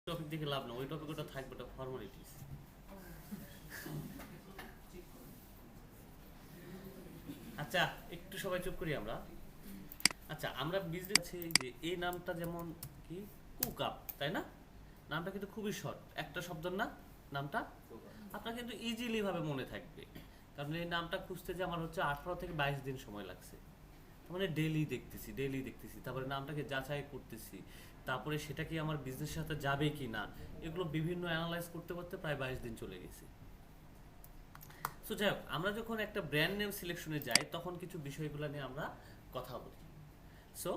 Topic দেখে লাভ না, ওই টপিক ওটা থাকবে, ওটা ফর্মালিটিস। আচ্ছা একটু সবাই চুপ করি আমরা। আচ্ছা আমরা বিজনেস যে এই নামটা যেমন কি কুকআপ, তাই না? নামটা কিন্তু খুবই শর্ট, একটা শব্দ না নামটা, আপনার কিন্তু ইজিলি ভাবে মনে থাকবে। কারণ এই নামটা খুঁজতে যে আমার হচ্ছে 18 থেকে 22 দিন সময় লাগছে। মানে ডেইলি দেখতেছি, তারপরে নামটাকে যাচাই করতেছি, তারপরে সেটা কি আমার বিজনেসের সাথে যাবে কি না, এগুলো বিভিন্ন অ্যানালাইজ করতে করতে প্রায় 22 দিন চলে গেছে। সো যাই হোক, আমরা যখন একটা ব্র্যান্ড নেম সিলেকশনে যাই তখন কিছু বিষয়গুলো নিয়ে আমরা কথা বলি। সো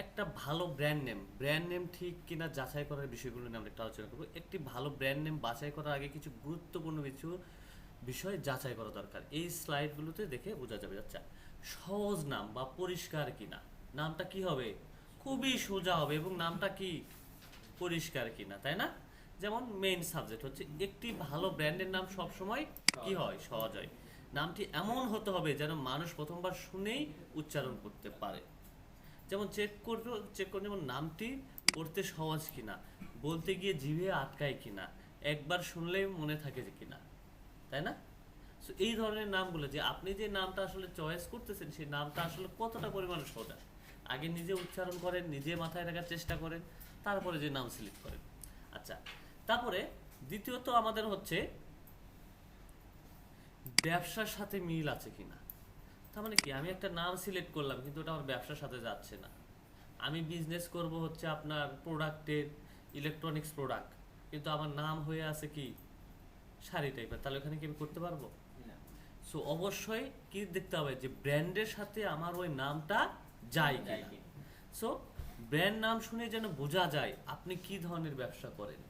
একটা ভালো ব্র্যান্ড নেম ঠিক কিনা যাচাই করার বিষয়গুলো নিয়ে আমরা একটা আলোচনা করবো। একটি ভালো ব্র্যান্ড নেম বাছাই করার আগে কিছু গুরুত্বপূর্ণ কিছু বিষয় যাচাই করা দরকার, এই স্লাইডগুলোতে দেখে বোঝা যাবে। আচ্ছা, সহজ নাম বা পরিষ্কার কিনা, নামটা কি হবে, খুবই সোজা হবে, এবং নামটা কি পরিষ্কার কিনা, তাই না? যেমন মেইন সাবজেক্ট হচ্ছে একটি ভালো ব্র্যান্ডের নাম সবসময় কি হয়, সহজ হয়। নামটি এমন হতে হবে যেন মানুষ প্রথমবার শুনেই উচ্চারণ করতে পারে। যেমন চেক করো যেমন নামটি পড়তে সহজ কিনা, বলতে গিয়ে জিভে আটকায় কিনা, একবার শুনলেই মনে থাকে যে কিনা, তাই না? সো এই ধরনের নামগুলো, যে আপনি যে নামটা আসলে চয়েস করতেছেন সেই নামটা আসলে কতটা পরিমাণে সোজা, আগে নিজে উচ্চারণ করেন, নিজে মাথায় রাখার চেষ্টা করেন, তারপরে যে নাম সিলেক্ট করেন। আচ্ছা, তারপরে দ্বিতীয়ত আমাদের হচ্ছে ব্যবসার সাথে মিল আছে কিনা। তার মানে কি, আমি একটা নাম সিলেক্ট করলাম কিন্তু ওটা আমার ব্যবসার সাথে যাচ্ছে না। আমি বিজনেস করব হচ্ছে আপনার প্রোডাক্টের, ইলেকট্রনিক্স প্রোডাক্ট, কিন্তু আমার নাম হয়ে আছে কি শাড়ি টাইপের, তাহলে ওখানে কি আমি করতে পারবো? সো অবশ্যই কি দেখতে হবে যে ব্র্যান্ডের সাথে আমার ওই নামটা যায় কিনা। সো ব্র্যান্ড নাম শুনে যেন বোঝা যায় আপনি কি ধরনের ব্যবসা করেন।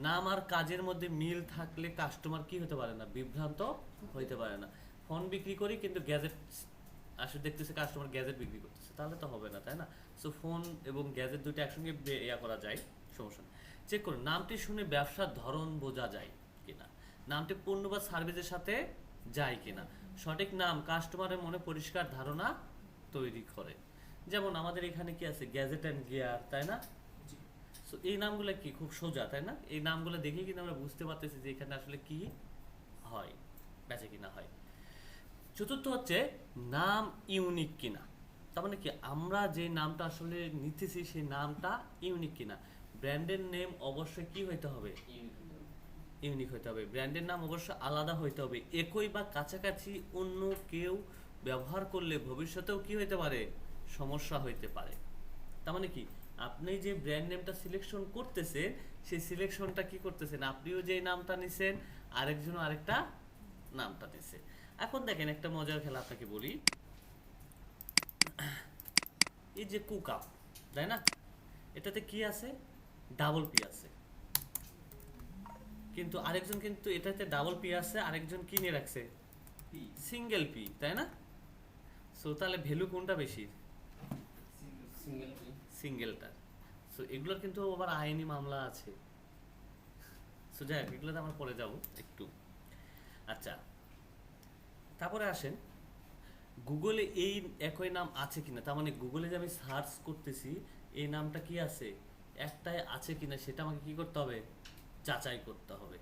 নাম আর কাজের মধ্যে মিল থাকলে কাস্টমার কি হতে পারে না, বিভ্রান্ত হইতে পারে না। ফোন বিক্রি করি কিন্তু গ্যাজেট আসলে দেখতেছে কাস্টমার গ্যাজেট বিক্রি করতেছে, তাহলে তো হবে না, তাই না? সো ফোন এবং গ্যাজেট দুটো একসঙ্গে ইয়া করা যায়, সমস্যা নেই। চেক করুন নামটি শুনে ব্যবসার ধরন বোঝা যায় কিনা, নামটি পণ্য বা সার্ভিসের সাথে যায় কিনা। সঠিক নাম কাস্টমারের মনে পরিষ্কার ধারণা তৈরি করে। যেমন আমাদের এখানে কি আছে, গ্যাজেট অ্যান্ড গিয়ার, তাই না? সো এই নামগুলো কি খুব সোজা, তাই না? এই নামগুলো দেখেই কিন্তু আমরা বুঝতে পারতেছি যে এখানে আসলে কি হয়, বেঁচে কিনা হয়। চতুর্থ হচ্ছে নাম ইউনিক কিনা। তার মানে কি, আমরা যে নামটা আসলে নিতেছি সেই নামটা ইউনিক কিনা। ব্র্যান্ডের নেম অবশ্যই কি হইতে হবে, ইউনিক হইতে হবে। ব্র্যান্ডের নাম অবশ্যই আলাদা হইতে হবে, একই বা কাছাকাছি অন্য কেউ ব্যবহার করলে ভবিষ্যতেও কি হইতে পারে, সমস্যা হইতে পারে। তার মানে কি, আপনি যে ব্র্যান্ড নেমটা সিলেকশন করতেছেন সেই সিলেকশনটা কি করতেছেন, আপনিও যে নামটা নিছেন, আরেকজন আরেকটা নামটা নিছে। এখন দেখেন একটা মজার খেলা আপনাকে বলি, এই যে কুকআপ, তাই না? এটাতে কি আছে, ডাবল পি আছে, কিন্তু আরেকজন কিন্তু এটাতে ডাবল পি আছে, আরেকজন কি নিয়ে রাখছে, সিঙ্গেল পি, তাই না? সো তাহলে ভ্যালু কোনটা বেশি, সিঙ্গেলটা। সো এগুলোর কিন্তু আবার আইনি মামলা আছে। সো যাই হোক, এগুলোতে আমরা পরে যাবো একটু। আচ্ছা, তারপরে আসেন গুগলে এই একই নাম আছে কিনা। তার মানে গুগলে যে আমি সার্চ করতেছি এই নামটা কি আছে, একটাই আছে কিনা, সেটা আমাকে কি করতে হবে, যাচাই করতে হবে।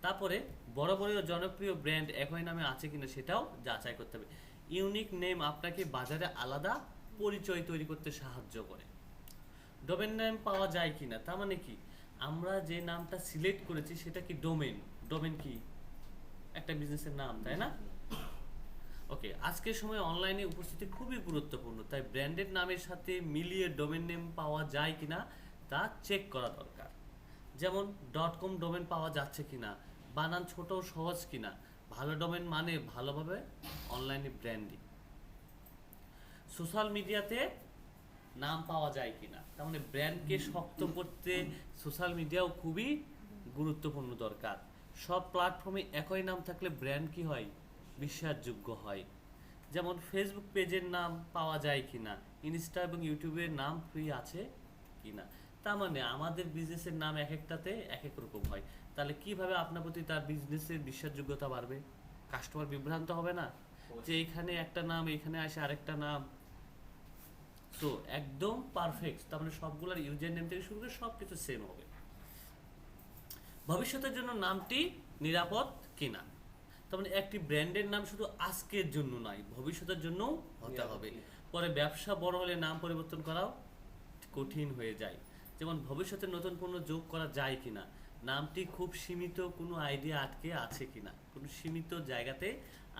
তারপরে বড় বড় জনপ্রিয় ব্র্যান্ড একই নামে আছে কিনা সেটাও যাচাই করতে হবে। ইউনিক নেম আপনাকে বাজারে আলাদা পরিচয় তৈরি করতে সাহায্য করে। ডোমেন নেম পাওয়া যায় কিনা, তার মানে কি, আমরা যে নামটা সিলেক্ট করেছি সেটা কি ডোমেন, ডোমেন কি একটা বিজনেসের নাম, তাই না? ওকে, আজকের সময় অনলাইনে উপস্থিতি খুবই গুরুত্বপূর্ণ, তাই ব্র্যান্ডেড নামের সাথে মিলিয়ে ডোমেন নেম পাওয়া যায় কিনা তা চেক করা দরকার। যেমন .com ডোমেন পাওয়া যাচ্ছে কিনা, বানান ছোট সহজ কিনা। ভালো ডোমেন মানে ভালোভাবে অনলাইনে ব্র্যান্ডিং। সোশ্যাল মিডিয়াতে নাম পাওয়া যায় কিনা, তার মানে ব্র্যান্ডকে শক্ত করতে সোশ্যাল মিডিয়াও খুবই গুরুত্বপূর্ণ দরকার। সব প্ল্যাটফর্মে একই নাম থাকলে ব্র্যান্ড কি হয়, বিশ্বাসযোগ্য হয়। যেমন ফেসবুক পেজের নাম পাওয়া যায় কিনা, ইনস্টা এবং ইউটিউবের নাম ফ্রি আছে কিনা। তার মানে আমাদের বিজনেসের নাম এক একটাতে এক এক রকম হয়, তাহলে কিভাবে আপনার প্রতি তার বিজনেসের বিশ্বাসযোগ্যতা বাড়বে, কাস্টমার বিভ্রান্ত হবে না যে এখানে একটা নাম এখানে আসে আরেকটা নাম। সো একদম পারফেক্ট, তার মানে সবগুলোর ইউজার নেম থেকে শুরু করে সব কিছু সেম হবে। ভবিষ্যতের জন্য নামটি নিরাপদ কিনা, তার মানে একটি ব্র্যান্ডের নাম শুধু আজকের জন্য নয়, ভবিষ্যতের জন্য হতে হবে। পরে ব্যবসা বড় হলে নাম পরিবর্তন করাও কঠিন হয়ে যায়। যেমন ভবিষ্যতে নতুন পণ্য যোগ করা যায় কিনা, নামটি খুব সীমিত কোনো আইডিয়া আটকে আছে কিনা, কোনো সীমিত জায়গাতে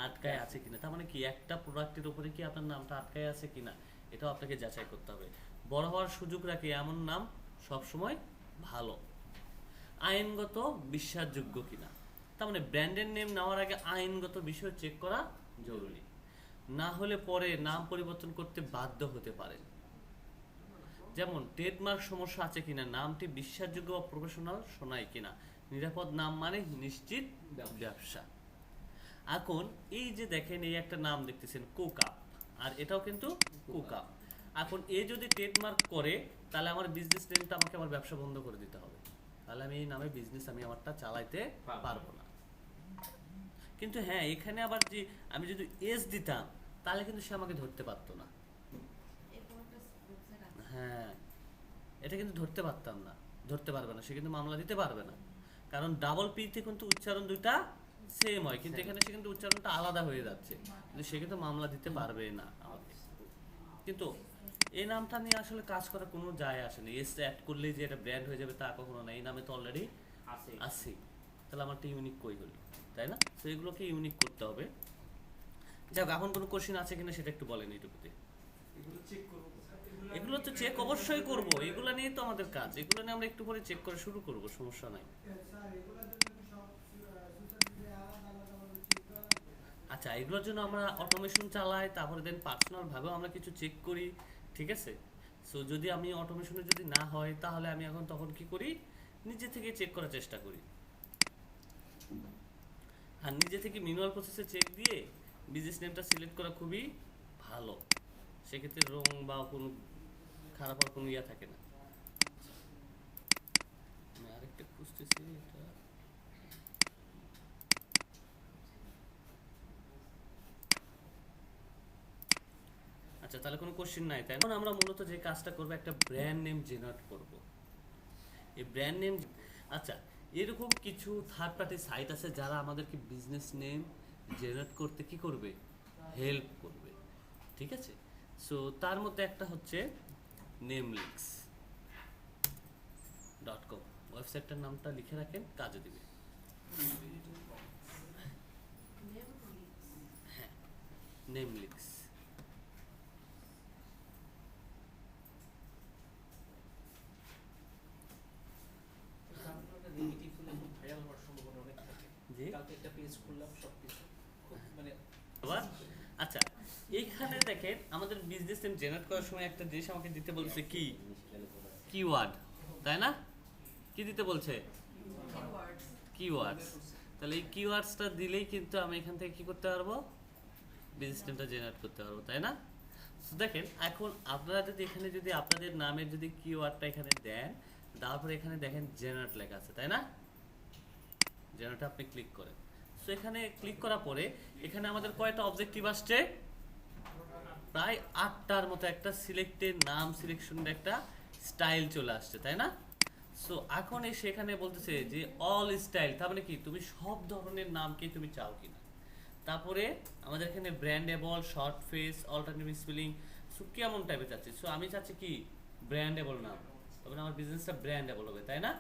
আটকায় আছে কিনা, তার মানে কি একটা প্রোডাক্টের উপরে কি আপনার নামটা আটকায় আছে কিনা, এটাও আপনাকে যাচাই করতে হবে। বড় হওয়ার সুযোগ রাখে এমন নাম সবসময় ভালো। আইনগত বিশ্বাসযোগ্য কিনা, তার মানে ব্র্যান্ডের নেম নেওয়ার আগে আইনগত বিষয় চেক করা জরুরি, না হলে পরে নাম পরিবর্তন করতে বাধ্য হতে পারেন। যেমন ট্রেডমার্ক সমস্যা আছে কিনা, নামটি বিশ্বাসযোগ্য বা প্রফেশনাল শোনায় কিনা, নিরাপদ নাম মানে নিশ্চিত ব্যবসা। এখন এই যে দেখেন এই একটা নাম দেখতেছেন কোকাপ, আর এটাও কিন্তু কোকাপ। এখন এ যদি ট্রেডমার্ক করে তাহলে আমার বিজনেস নেমটা আমাকে আমার ব্যবসা বন্ধ করে দিতে হবে, তাহলে আমি এই নামে বিজনেস আমি আমারটা চালাইতে পারবো না। কিন্তু হ্যাঁ এখানে আবার যে আমি যদি এস দিতাম তাহলে কিন্তু সে আমাকে ধরতে পারতো না। হ্যাঁ এটা কিন্তু ধরতে পারতাম না, ধরতে পারবে না, সে কিন্তু মামলা দিতে পারবে না, কারণ ডাবল পিতে কিন্তু উচ্চারণ দুইটা সেম হয়, কিন্তু এখানে সে কিন্তু উচ্চারণটা আলাদা হয়ে যাচ্ছে, কিন্তু সে কিন্তু মামলা দিতে পারবে না আমাকে। কিন্তু এই নামটা নিয়ে আসলে কাজ করা কোনো যায় আসে না, এস অ্যাড করলেই যে এটা ব্র্যান্ড হয়ে যাবে তা কখনো না, এই নামে তো অলরেডি আছে, তাহলে আমারটা ইউনিক কই হলো, তাই না? তো এগুলোকে ইউনিক করতে হবে। যাক, এখন কোনো কোশ্চেন আছে কিনা সেটা একটু বলেন এইটুকুতে। এগুলো তো চেক অবশ্যই করব, এগুলো নিয়ে তো আমাদের কাজ, এগুলো নিয়ে আমরা একটু পরে চেক করে শুরু করব, সমস্যা নাই। আচ্ছা, এগুলোর জন্য আমরা অটোমেশন চালাই, তারপরে দেন পার্সোনাল ভাবেও আমরা কিছু চেক করি, ঠিক আছে? সো যদি আমি অটোমেশনে যদি না হয় তাহলে আমি এখন তখন কি করি, নিজে থেকে চেক করার চেষ্টা করি। আর নিজে থেকে ম্যানুয়াল প্রসেসে চেক দিয়ে বিজনেস নেমটা সিলেক্ট করা খুবই ভালো, সেক্ষেত্রে রং বা কোনো খারাপ আর কোনো ইয়া থাকে না। আমি আরেকটা খুঁজতেছি এটা। আচ্ছা, তাহলে কোনো কোশ্চেন নাই, তাই না? এখন আমরা মূলত যে কাজটা করবো একটা ব্র্যান্ড নেম জেনারেট করব। এই ব্র্যান্ড নেম, আচ্ছা এরকম কিছু থার্ড পার্টি সাইট আছে যারা আমাদেরকে বিজনেস নেম জেনারেট করতে কি করবে, হেল্প করবে, ঠিক আছে? সো তার মধ্যে একটা হচ্ছে namelix.com, ওয়েবসাইটটার নামটা লিখে রাখেন, কাজে দিবে। হ্যাঁ, নেমলিক্স। আচ্ছা, এইখানে দেখেন আমাদের বিজনেস নেম জেনারেট করার সময় একটা জিনিস আমাকে দিতে বলছে, কি কিওয়ার্ড, তাই না? কি দিতে বলছে, কিওয়ার্ডস। তাহলে এই কিওয়ার্ডসটা দিলেই কিন্তু আমি এখান থেকে কি করতে পারবো, বিজনেস নেমটা জেনারেট করতে পারবো, তাই না? তো দেখেন এখন আপনারা যদি এখানে যদি আপনাদের নামের যদি কিওয়ার্ডটা এখানে দেন, তারপরে এখানে দেখেন জেনারেট লেখা আছে, তাই না? জেনারেট আপনি ক্লিক করেন। সো এখানে ক্লিক করার পরে এখানে আমাদের কয়টা অবজেক্টিভ আসছে, প্রায় 8টার মতো একটা সিলেক্টেড নাম সিলেকশনের একটা স্টাইল চলে আসছে, তাই না? সো এখন সেখানে বলতেছে যে অল স্টাইল, তার মানে কি তুমি সব ধরনের নামকে তুমি চাও কিনা। তারপরে আমাদের এখানে brandable, short face, alternative spelling, so কেমন টাইপের চাচ্ছি। সো আমি চাচ্ছি কি ব্র্যান্ডেবল নাম, তবে আমার বিজনেসটা ব্র্যান্ডেবল হবে, তাই না?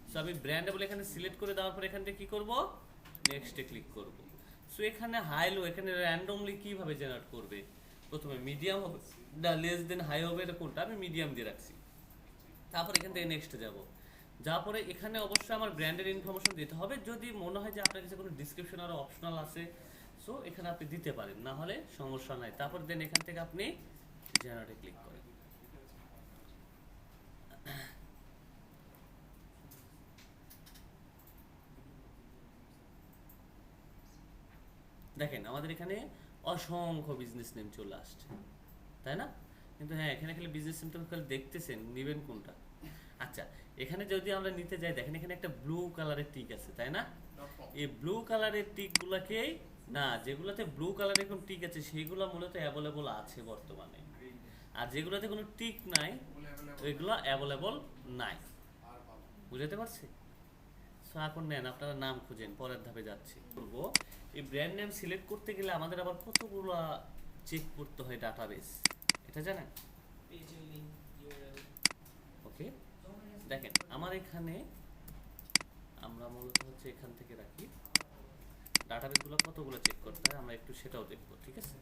সো আমি ব্র্যান্ডেবল এখানে সিলেক্ট করে দেওয়ার পর এখান থেকে কি করব, নেক্সটে ক্লিক করব। সো এখানে হাই লো এখানে র্যান্ডমলি কিভাবে জেনারেট করবে, প্রথমে মিডিয়াম হবে না লেস দেন হাই হবে, এটা কোনটা আমি মিডিয়াম দিয়ে রাখছি। তারপর এখান থেকে নেক্সটে যাব, যাওয়ার পরে এখানে অবশ্যই আমার ব্র্যান্ডের ইনফরমেশন দিতে হবে, যদি মনে হয় যে আপনার কাছে কোনো ডিসক্রিপশন আরও অপশনাল আছে সো এখানে আপনি দিতে পারেন, না হলে সমস্যা নাই। তারপর দেন এখান থেকে আপনি জেনারেটে ক্লিক করেন। দেখেন আমাদের এখানে অসংখ্য বিজনেস নেম চলে আসছে, তাই না? কিন্তু হ্যাঁ এখানে খালি বিজনেস নেমটা খালি দেখতেছেন, নেবেন কোনটা। আচ্ছা, এখানে যদি আমরা নিতে যাই, দেখেন এখানে একটা ব্লু কালারের টিক আছে, তাই না? এই ব্লু কালারের টিকগুলোকেই না, যেগুলোতে ব্লু কালারের কোন টিক আছে সেইগুলো মূলত অ্যাভেলেবল আছে বর্তমানে। আর যেগুলোতে কোনো টিক নাই ওইগুলো অ্যাভেলেবল নাই। বুঝতে পারছি? সো এখন নেন আপনারা নাম খুঁজেন, পরের ধাপে যাচ্ছি। বলবো এই ব্র্যান্ড নেম সিলেক্ট করতে গেলে আমাদের আবার কতগুলো চেক করতে হয় ডাটাবেস, এটা জানেন? ওকে, দেখেন আমার এখানে আমরা মূলত হচ্ছে এখান থেকে রাখি ডাটাবেসগুলো কতগুলো চেক করতে হয়, আমরা একটু সেটাও দেখবো, ঠিক আছে?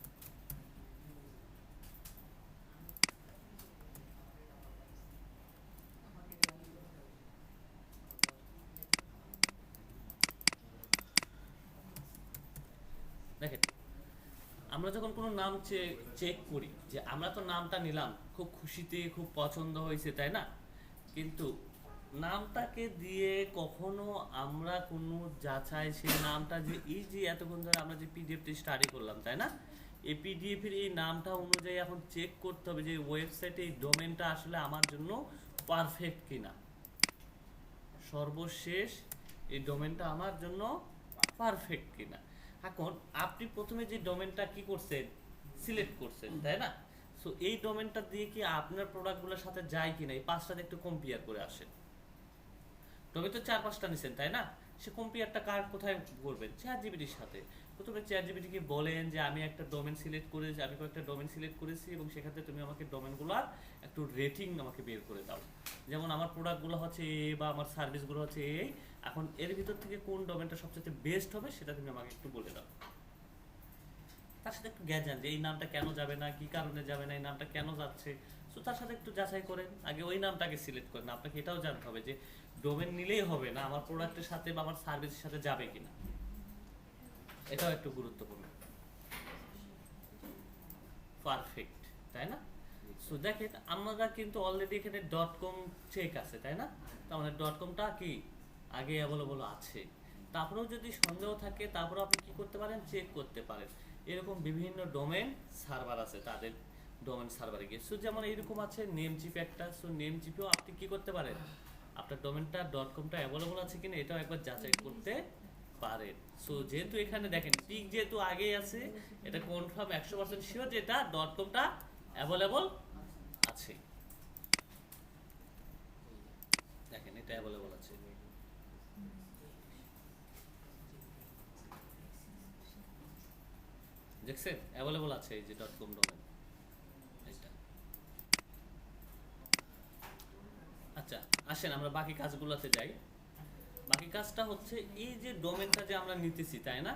দেখেন আমরা যখন কোনো নাম চেক করি, যে আমরা তো নামটা নিলাম খুব খুশিতে, খুব পছন্দ হয়েছে, তাই না? কিন্তু নামটাকে দিয়ে কখনো আমরা কোনো যাচাই, সেই নামটা যে এই যে এতক্ষণ ধরে আমরা যে পিডিএফটি স্টাডি করলাম, তাই না? এই পিডিএফ এর এই নামটা অনুযায়ী এখন চেক করতে হবে যে ওয়েবসাইটে এই ডোমেনটা আসলে আমার জন্য পারফেক্ট কিনা। সর্বশেষ এই ডোমেনটা আমার জন্য পারফেক্ট কিনা। এখন আপনি প্রথমে যে ডোমেনটা কি করছেন, সিলেক্ট করছেন, তাই না? সো এই ডোমেনটা দিয়ে কি আপনার প্রোডাক্টগুলোর সাথে যায় কিনা এই পাঁচটাতে একটু কম্পেয়ার করে আসেন। ডোমেন তো 4-5টা নিছেন, তাই না? সে কম্পেয়ারটা কার কোথায় করবেন? চ্যাট জিপিটির সাথে। প্রথমে চ্যাট জিপিটিকে বলেন যে আমি একটা ডোমেন সিলেক্ট করেছি, আমি কয়েকটা ডোমেন সিলেক্ট করেছি এবং সেক্ষেত্রে তুমি আমাকে ডোমেনগুলোর একটু রেটিং আমাকে বের করে দাও। যেমন আমার প্রোডাক্টগুলো হচ্ছে এই বা আমার সার্ভিসগুলো হচ্ছে এই, এখন এর ভিতর থেকে কোন ডোমেনটা সবচেয়ে বেস্ট হবে সেটা তুমি আমাকে একটু বলে দাও। তার সাথে একটু জ্ঞান যে এই নামটা কেন যাবে না, কি কারণে যাবে না, এই নামটা কেন যাচ্ছে। সো তার সাথে একটু যাচাই করেন, আগে ওই নামটাকে সিলেক্ট করেন। আপনাকে এটাও জানতে হবে যে ডোমেন নিলেই হবে না, আমার প্রোডাক্টের সাথে বা আমার সার্ভিসের সাথে যাবে কিনা, এটাও একটু গুরুত্বপূর্ণ। পারফেক্ট, তাই না? সো দেখেন আমরা কিন্তু অলরেডি এখানে .com চেক আছে, তাই না? তো আমাদের .comটা কি আগে অ্যাভেলেবল আছে। তারপরেও যদি সন্দেহ থাকে তারপরেও আপনি কি করতে পারেন, চেক করতে পারেন। এরকম বিভিন্ন ডোমেন সার্ভার আছে, তাদের ডোমেন সার্ভারে গিয়ে। সো যেমন এইরকম আছে নেমচিপ একটা, সো নেমচিপেও আপনি কি করতে পারেন, আপনার ডোমেনটা .comটা অ্যাভেলেবল আছে কিনা এটাও একবার যাচাই করতে পারেন। সো যেহেতু এখানে দেখেন টিক যেহেতু আগেই আছে, এটা কনফার্ম 100% শিওর যে এটা .comটা অ্যাভেলেবল আছে। দেখেন এটা অ্যাভেলেবল আছে, দেখছেন অ্যাভেলেবল আছে এই যে .com ডোমেন এটা। আচ্ছা আসেন আমরা বাকি কাজগুলোতে যাই। বাকি কাজটা হচ্ছে এই যে ডোমেনটা যে আমরা নিতেছি, তাই না?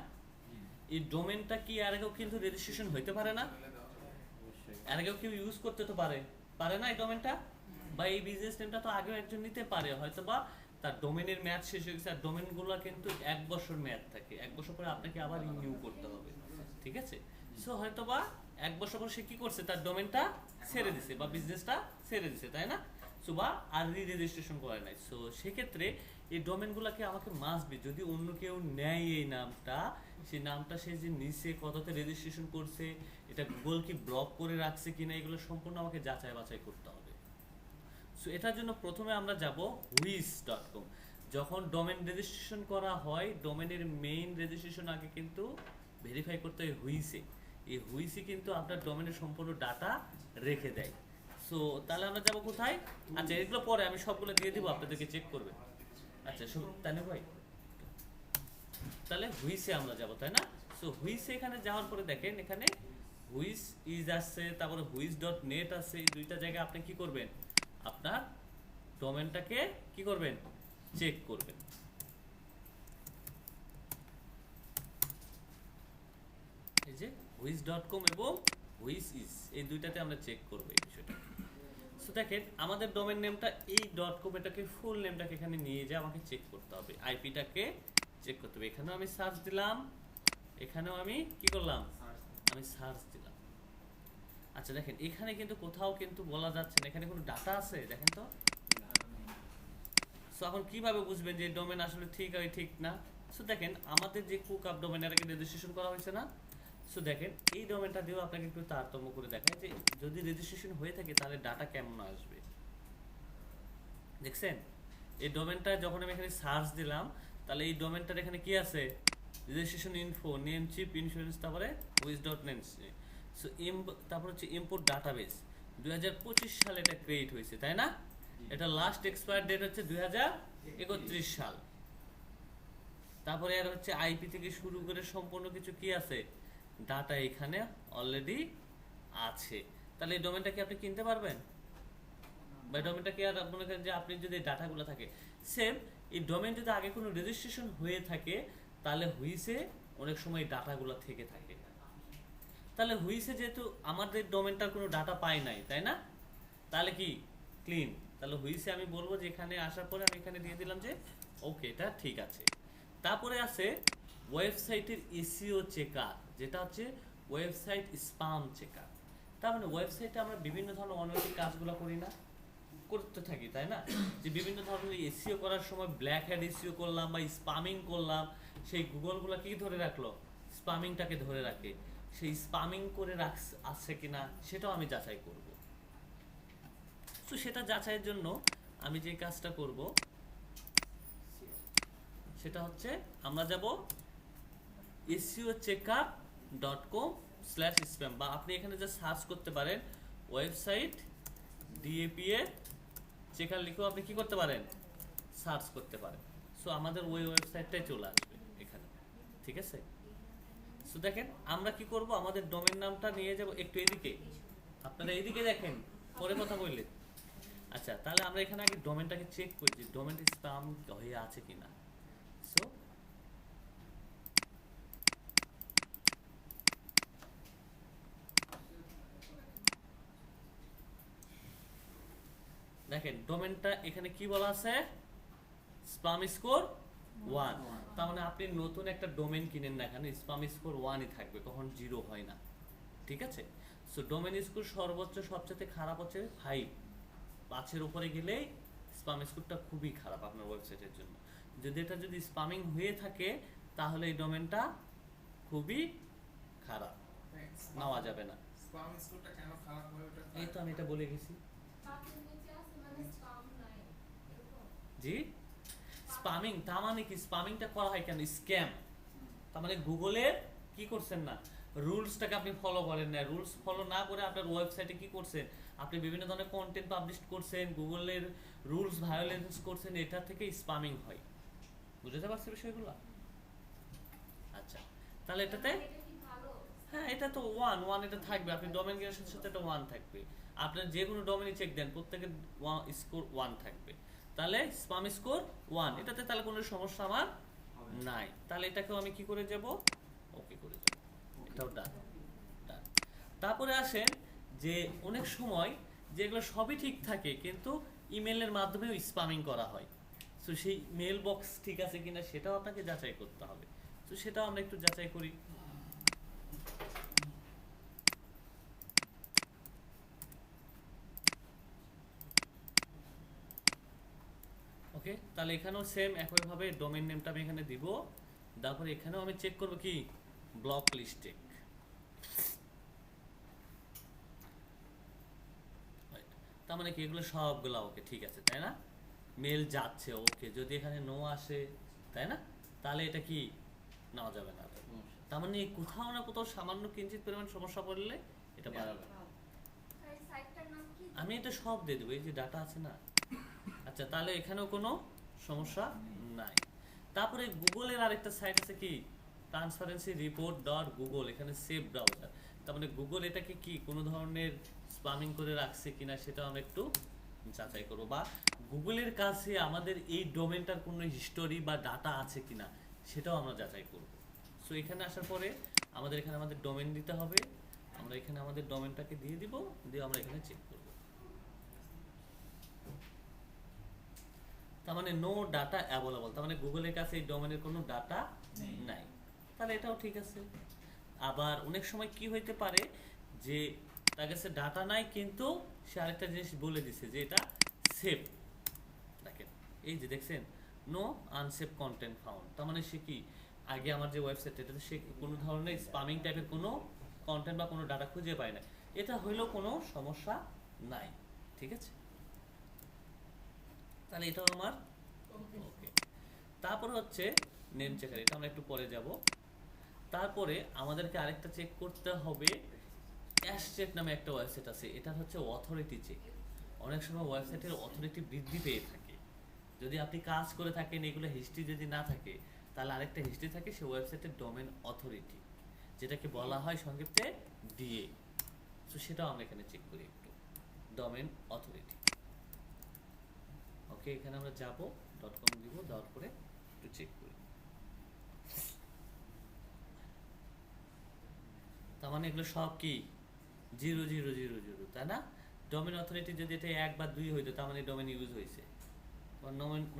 এই ডোমেনটা কি এর আগেও কিন্তু রেজিস্ট্রেশন হইতে পারে না? এর আগেও কেউ ইউজ করতে তো পারে, পারে না এই ডোমেনটা? বা এই বিজনেস নেমটা তো আগেও একজন নিতে পারে, হয়তো বা তার ডোমেনের মেয়াদ শেষ হয়ে গেছে। আর ডোমেনগুলো কিন্তু 1 বছর মেয়াদ থাকে, 1 বছর পরে আপনাকে আবার রিনিউ করতে হবে, ঠিক আছে? সো হয়তো বা 1 বছর পর সে কি করছে, তার ডোমেনটা ছেড়ে দিছে বা বিজনেসটা ছেড়ে দিছে, তাই না? সো বা আর রেজিস্ট্রেশন করে নাই। সো সেক্ষেত্রে এই ডোমেনগুলোকে আমাকে মাস্ট বি, যদি অন্য কেউ নেয় এই নামটা, সেই নামটা সে যে নিচে কততে রেজিস্ট্রেশন করছে, এটা গুগল কি ব্লক করে রাখছে কিনা, এগুলো সম্পূর্ণ আমাকে যাচাই বাছাই করতে হবে। সো এটার জন্য প্রথমে আমরা যাব whois.com। যখন ডোমেন রেজিস্ট্রেশন করা হয়, ডোমেনের মেইন রেজিস্ট্রেশন আগে কিন্তু ভেরিফাই করতে হয় হুইসে। এই হুইসে কিন্তু আপনার ডোমেনের সম্পূর্ণ ডাটা রেখে দেয়। সো তাহলে আমরা যাব কোথায়? আচ্ছা এগুলো পরে আমি সবগুলো দিয়ে দিব, আপনাদেরকে চেক করবে। আচ্ছা তাহলে ভাই তাহলে হুইসে আমরা যাব, তাই না? সো হুইসে এখানে যাওয়ার পরে দেখেন এখানে হুইস ইজ আছে, তারপরে হুইস.net আছে। এই দুইটা জায়গায় আপনি কি করবেন, আপনার ডোমেনটাকে কি করবেন, চেক করবেন। এই যে হুইস.com এবং হুইস ইজ, এই দুইটাতে আমরা চেক করব এই বিষয়টা। সো দেখেন আমাদের ডোমেন নেমটা এই .com, এটাকে ফুল নেমটাকে এখানে নিয়ে যা আমাকে চেক করতে হবে, আইপিটাকে চেক করতে হবে। এখানেও আমি সার্চ দিলাম, এখানেও আমি কি করলাম, আমি সার্চ দিলাম। আচ্ছা দেখেন এখানে কিন্তু কোথাও কিন্তু বলা যাচ্ছে না, এখানে কোনো ডাটা আছে দেখেন তো। সো এখন কিভাবে বুঝবেন যে ডোমেন আসলে ঠিক হয় ঠিক না? সো দেখেন আমাদের যে কুক আপ ডোমেন এর আগে রেজিস্ট্রেশন করা হয়েছে না? সো দেখেন এই ডোমেনটা দিয়েও আপনাকে একটু তারতম্য করে দেখায় যে যদি রেজিস্ট্রেশন হয়ে থাকে তাহলে ডাটা কেমন আসবে। দেখছেন এই ডোমেনটা যখন আমি এখানে সার্চ দিলাম, তাহলে এই ডোমেনটার এখানে কি আছে, registration info, Namecheap insurance, তারপরে হুইস.net। সো তারপর হচ্ছে ইম্পোর্ট ডাটাবেস। 2025 সালে এটা ক্রিয়েট হয়েছে, তাই না? এটা লাস্ট এক্সপায়ার ডেট হচ্ছে 2031 সাল। তারপরে আর হচ্ছে আইপি থেকে শুরু করে সম্পূর্ণ কিছু কি আছে, ডাটা এখানে অলরেডি আছে। তাহলে এই ডোমেনটা কি আপনি কিনতে পারবেন? বা ডোমেনটা কি আর মনে করেন যে আপনি যদি ডাটাগুলো থাকে সেম, এই ডোমেন যদি আগে কোনো রেজিস্ট্রেশন হয়ে থাকে তাহলে হুইসে অনেক সময় ডাটাগুলো থেকে থাকে। তাহলে হুইসে যেহেতু আমাদের ডোমেনটার কোনো ডাটা পাই নাই, তাই না? তাহলে কি ক্লিন। তাহলে হুইসে আমি বলবো যে এখানে আসার পরে আমি এখানে দিয়ে দিলাম যে ওকে, এটা ঠিক আছে। তারপরে আছে ওয়েবসাইটের এসইও চেকার, যেটা হচ্ছে ওয়েবসাইট স্প্যাম চেকার। তার মানে ওয়েবসাইটে আমরা বিভিন্ন ধরনের অনৈতিক কাজগুলো করি না, করতে থাকি, তাই না? যে বিভিন্ন ধরনের এসইও করার সময় ব্ল্যাক হ্যাট এসইও করলাম বা স্প্যামিং করলাম, সেই গুগলগুলো কি ধরে রাখলো, স্প্যামিংটাকে ধরে রাখে। সেই স্প্যামিং করে আসছে কিনা সেটাও আমি যাচাই করব। তো সেটা যাচাইয়ের জন্য আমি যে কাজটা করব সেটা হচ্ছে আমরা যাব seocheckup.com/spam, বা আপনি এখানে যা সার্চ করতে পারেন ওয়েবসাইট ডিএপিএ চেকার লিখেও আপনি কি করতে পারেন, সার্চ করতে পারেন। সো আমাদের ওই ওয়েবসাইটটাই চলে আসবে এখানে, ঠিক আছে? সো দেখেন আমরা কি করব, আমাদের ডোমেন নামটা নিয়ে যাব একটু এদিকে, আপনারা এদিকে দেখেন, পরে কথা বললে। আচ্ছা, তাহলে আমরা এখানে আগে ডোমেনটাকে চেক করি যে ডোমেনটা স্প্যাম হয়ে আছে কিনা। সো দেখেন ডোমেনটা এখানে কি বলা আছে, স্প্যাম স্কোর 1। তার মানে আপনি নতুন একটা ডোমেন কিনেন না, এখানে স্প্যাম স্কোর 1ই থাকবে, কখন 0 হয় না, ঠিক আছে? সো ডোমেন স্কোর সর্বোচ্চ সবচেয়ে খারাপ হচ্ছে 5, 5-এর উপরে গেলেই স্প্যাম স্কোরটা খুবই খারাপ আপনার ওয়েবসাইটের জন্য। যদি এটা যদি স্প্যামিং হয়ে থাকে তাহলে এই ডোমেনটা খুবই খারাপ, নেওয়া যাবে না। স্প্যাম স্কোরটা কেন খারাপ হয় ওটা? এই তো আমি এটা বলে গেছি। জি, স্প্যামিং তার মানে কি, স্প্যামিংটা করা হয় কেন, স্ক্যাম। তার মানে গুগলের কি করছেন না, রুলসটাকে আপনি ফলো করেন না, রুলস ফলো না করে আপনার ওয়েবসাইটে কি করছেন, আপনি বিভিন্ন ধরনের কন্টেন্ট পাবলিশ করছেন, গুগলের রুলস ভায়োলেন্স করছেন, এটা থেকে স্প্যামিং হয়। বুঝতে পারছি বিষয়গুলো? আচ্ছা, তাহলে এটাতে হ্যাঁ, এটা তো ওয়ান এটা থাকবে, আপনি ডোমেন কেনার সাথে সাথে এটা 1 থাকবে। আপনার যে কোনো ডোমেনে চেক দেন প্রত্যেকের স্কোর 1 থাকবে। তাহলে স্প্যাম স্কোর 1, এটাতে তাহলে কোনো সমস্যা আমার নাই। তাহলে এটাকেও আমি কি করে যাব, ওকে করে যাব, এটাও ডান। তারপরে আসেন যে অনেক সময় যেগুলো সবই ঠিক থাকে কিন্তু ইমেলের মাধ্যমেও স্প্যামিং করা হয়। তো সেই মেল বক্স ঠিক আছে কিনা সেটাও আপনাকে যাচাই করতে হবে। তো সেটাও আমরা একটু যাচাই করি। ওকে, তাহলে এখানেও সেম একইভাবে ডোমেইন নেমটা আমি এখানে দিব, তারপরে এখানেও আমি চেক করব কি, ব্লক লিস্টে। তার মানে কি এগুলো সবগুলো ওকে, ঠিক আছে, তাই না? মেল যাচ্ছে ওকে, যদি এখানে নো আসে, তাই না, তাহলে এটা কি নেওয়া যাবে না। তার মানে কোথাও না কোথাও সামান্য কিঞ্চিত পরিমাণ সমস্যা পড়লে এটা বাড়াবে। আমি এটা সব দিয়ে দেবো, এই যে ডাটা আছে না। আচ্ছা, তাহলে এখানেও কোনো সমস্যা নাই। তারপরে গুগলের আরেকটা সাইট আছে কি, ট্রান্সপারেন্সি রিপোর্ট ডট গুগল, এখানে সেভ ব্রাউজার। তার মানে গুগল এটাকে কি কোনো ধরনের স্প্যামিং করে রাখছে কিনা সেটাও আমরা একটু যাচাই করবো, বা গুগলের কাছে আমাদের এই ডোমেনটার কোনো হিস্টোরি বা ডাটা আছে কিনা সেটাও আমরা যাচাই করব। সো এখানে আসার পরে আমাদের এখানে আমাদের ডোমেন দিতে হবে, আমরা এখানে আমাদের ডোমেনটাকে দিয়ে দিব, দিয়ে আমরা এখানে চেক করব। তার মানে নো ডাটা অ্যাভেলেবল, তার মানে গুগলের কাছে এই ডোমেনের কোনো ডাটা নাই। তাহলে এটাও ঠিক আছে। আবার অনেক সময় কি হইতে পারে যে তার কাছে ডাটা নাই কিন্তু সে আরেকটা জিনিস বলে দিছে যে এটা সেভ। দেখেন এই যে দেখছেন, নো আনসেভ কন্টেন্ট ফাউন্ড, তার মানে সে কি আগে আমার যে ওয়েবসাইট এটাতে সে কোনো ধরনের স্প্যামিং টাইপের কোনো কন্টেন্ট বা কোনো ডাটা খুঁজে পায় না, এটা হইলেও কোনো সমস্যা নাই, ঠিক আছে? তাহলে এটাও আমার ওকে। তারপর হচ্ছে নেম চেকার, এটা আমরা একটু পরে যাব। তারপরে আমাদেরকে আরেকটা চেক করতে হবে অ্যাশ চেক নামে একটা ওয়েবসাইট আছে, এটা হচ্ছে অথরিটি চেক। অনেক সময় ওয়েবসাইটের অথরিটি বৃদ্ধি পেয়ে থাকে, যদি আপনি কাজ করে থাকেন এগুলো হিস্ট্রি যদি না থাকে, তাহলে আরেকটা হিস্ট্রি থাকে সে ওয়েবসাইটের ডোমেন অথরিটি, যেটাকে বলা হয় সংক্ষিপ্তে ডিএ। তো সেটাও আমরা এখানে চেক করি একটু, ডোমেন অথরিটি। ওকে, এখানে আমরা যাব .com দিব, দেওয়ার পরে একটু চেক করি। তার মানে এগুলো সব কি 0000, তাই না? ডোমেন অথরিটি যদি এটা 1 বা 2 হইতো তার মানে ডোমেন ইউজ হয়েছে।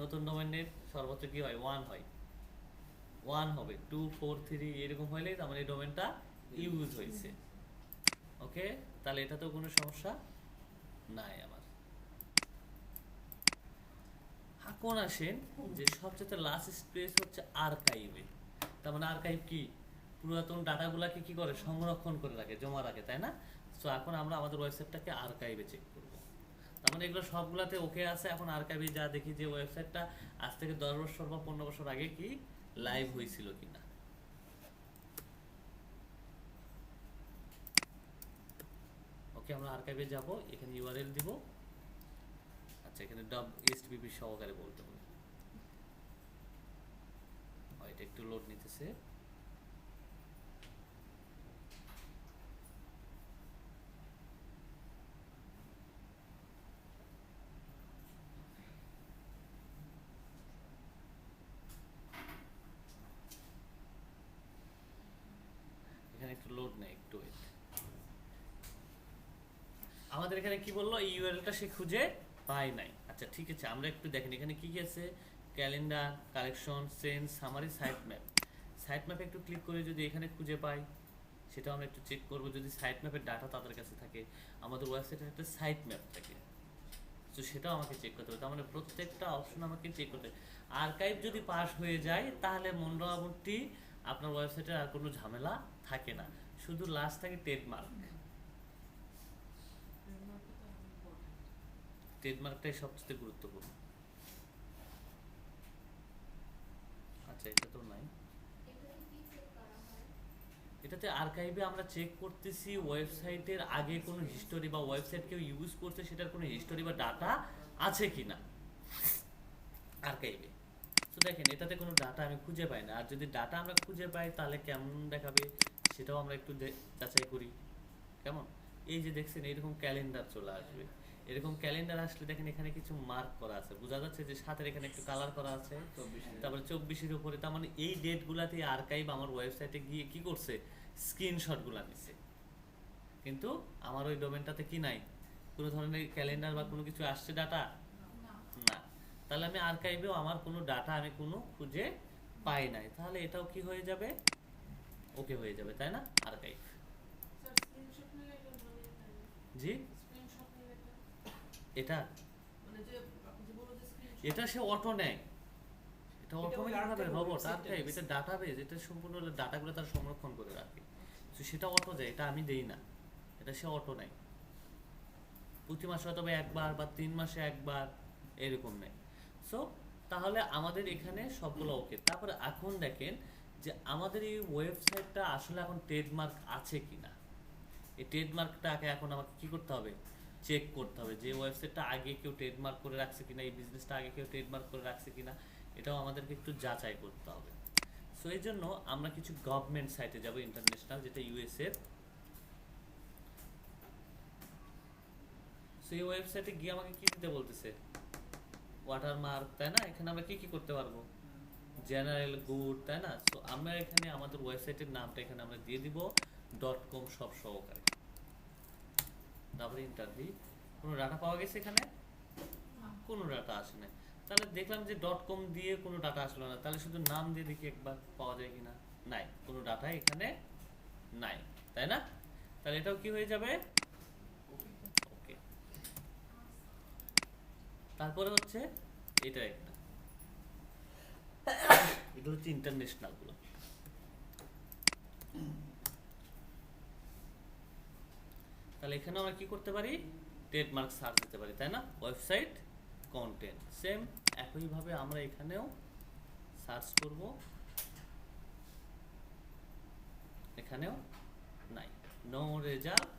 নতুন ডোমেনের সর্বোচ্চ কি হয় 1 হয়, 1 হবে, 2 4 3 এরকম হইলে তার মানে ডোমেনটা ইউজ হয়েছে। ওকে, তাহলে এটা তো কোনো সমস্যা নাই আমার। এখন আসেন যে সবচেয়ে লাস্ট স্পেস হচ্ছে আর্কাইভে। তার মানে আর্কাইভ কি, পুরাতন ডাটাগুলোকে কি করে সংরক্ষণ করে রাখে, জমা রাখে, তাই না? সো এখন আমরা আমাদের ওয়েবসাইটটাকে আর্কাইভে চেক করব। তার মানে এগুলো সবগুলাতে ওকে আছে। এখন আর্কাইভে যা দেখি যে ওয়েবসাইটটা আজ থেকে 10 বছর বা 15 বছর আগে কি লাইভ হয়েছিল কিনা। ওকে, আমরা আর্কাইভে যাব, এখানে ইউআরএল দিব। আচ্ছা, এখানে .http সহকারে বলতে হবে। এটা একটু লোড নিতেছে। এখানে একটু লোড নেই, একটু wait। আমাদের এখানে কি বললো, ইউআরএলটা সে খুঁজে পায় নাই। আচ্ছা ঠিক আছে, আমরা একটু দেখেন এখানে কি কি আছে, calendar, collection, sense, summary, site map. Site ম্যাপে একটু ক্লিক করে যদি এখানে খুঁজে পাই, সেটা আমরা একটু চেক করব। যদি সাইট ম্যাপের ডাটা তাদের কাছে থাকে, আমাদের ওয়েবসাইটের একটা সাইট ম্যাপ থাকে, তো সেটাও আমাকে চেক করতে হবে। তার মানে প্রত্যেকটা অপশন আমাকে চেক করতে হবে। আর্কাইভ যদি পাস হয়ে যায় তাহলে মোটামুটি আপনার ওয়েবসাইটের আর কোনো ঝামেলা থাকে না, শুধু লাস্ট থাকে ট্রেডমার্ক। ট্রেডমার্কটাই সবচেয়ে গুরুত্বপূর্ণ। আচ্ছা, এটা তো নাই। এটাতে আর্কাইভে আমরা চেক করতেছি ওয়েবসাইটের আগে কোনো হিস্টোরি বা ওয়েবসাইট কেউ ইউজ করছে সেটার কোনো হিস্টোরি বা ডাটা আছে কিনা আর্কাইভে। তো দেখেন এটাতে কোনো ডাটা আমি খুঁজে পাই না। আর যদি ডাটা আমরা খুঁজে পাই তাহলে কেমন দেখাবে সেটাও আমরা একটু যাচাই করি। কেমন, এই যে দেখছেন এরকম ক্যালেন্ডার চলে আসবে। এরকম ক্যালেন্ডার আসলে দেখেন এখানে কিছু মার্ক করা আছে, বোঝা যাচ্ছে যে সাথে এখানে একটু কালার করা আছে, তারপরে 24-এর উপরে। তার মানে এই ডেটগুলাতে আর্কাইভ আমার ওয়েবসাইটে গিয়ে কি করছে, স্ক্রিনশটগুলা নিছে। কিন্তু আমার ওই ডোমেনটাতে কি নাই, কোনো ধরনের ক্যালেন্ডার বা কোনো কিছু আসছে ডাটা না। তাহলে আমি আর্কাইভেও আমার কোনো ডাটা আমি কোনো খুঁজে পাই নাই, তাহলে এটাও কি হয়ে যাবে, ওকে হয়ে যাবে, তাই না? আর্কাইভ। জি, এটা এটা সে অটো নেয়, এটা অটোমেটিক ভাবে রোবট আর্কাইভ, এটা ডাটাবেজ, এটা সম্পূর্ণ ডাটাগুলো তার সংরক্ষণ করে রাখে। তো সেটা অটো যায়, এটা আমি দেই না, এটা সে অটো নেয়। প্রতি মাসে হয়তো একবার বা 3 মাসে একবার এরকম নেয়। সো তাহলে আমাদের এখানে সবগুলো ওকে। তারপরে এখন দেখেন যে আমাদের এই ওয়েবসাইটটা আসলে এখন ট্রেডমার্ক আছে কিনা। এই ট্রেডমার্কটাকে এখন আমাকে কি করতে হবে, চেক করতে হবে যে ওয়েবসাইটটা আগে কেউ ট্রেডমার্ক করে রাখছে কিনা, এই বিজনেসটা আগে কেউ ট্রেডমার্ক করে রাখছে কিনা, এটাও আমাদেরকে একটু যাচাই করতে হবে। সো এই জন্য আমরা কিছু গভর্নমেন্ট সাইটে যাব, ইন্টারন্যাশনাল, যেটা ইউএসএর। সো এই ওয়েবসাইটে গিয়ে আমাকে কি দিতে বলতেছে, ওয়াটারমার্ক, তাই না? এখানে আমরা কি কি করতে পারবো, জেনারেল গুড, তাই না? সো আমরা এখানে আমাদের ওয়েবসাইটের নামটা এখানে আমরা দিয়ে দিব .com সব সহকারে। তারপরে ইন্টার দিই, কোনো ডাটা পাওয়া গেছে এখানে, কোনো ডাটা আসে না। তাহলে দেখলাম যে .com দিয়ে কোনো ডাটা আসলো না, তাহলে শুধু নাম দিয়ে দেখি একবার পাওয়া যায় কিনা। নাই, কোনো ডাটা এখানে নাই, তাই না? তাহলে এটাও কি হয়ে যাবে, ওকে। তারপরে হচ্ছে এটা একটা, এটা হচ্ছে ইন্টারন্যাশনাল গুলো। তাহলে এখানে আমরা কি করতে পারি, ট্রেডমার্ক সার্চ দিতে পারি, তাই না? ওয়েবসাইট কন্টেন্ট সেম একইভাবে আমরা এখানেও সার্চ করব, এখানেও নাই, নো রেজাল্ট,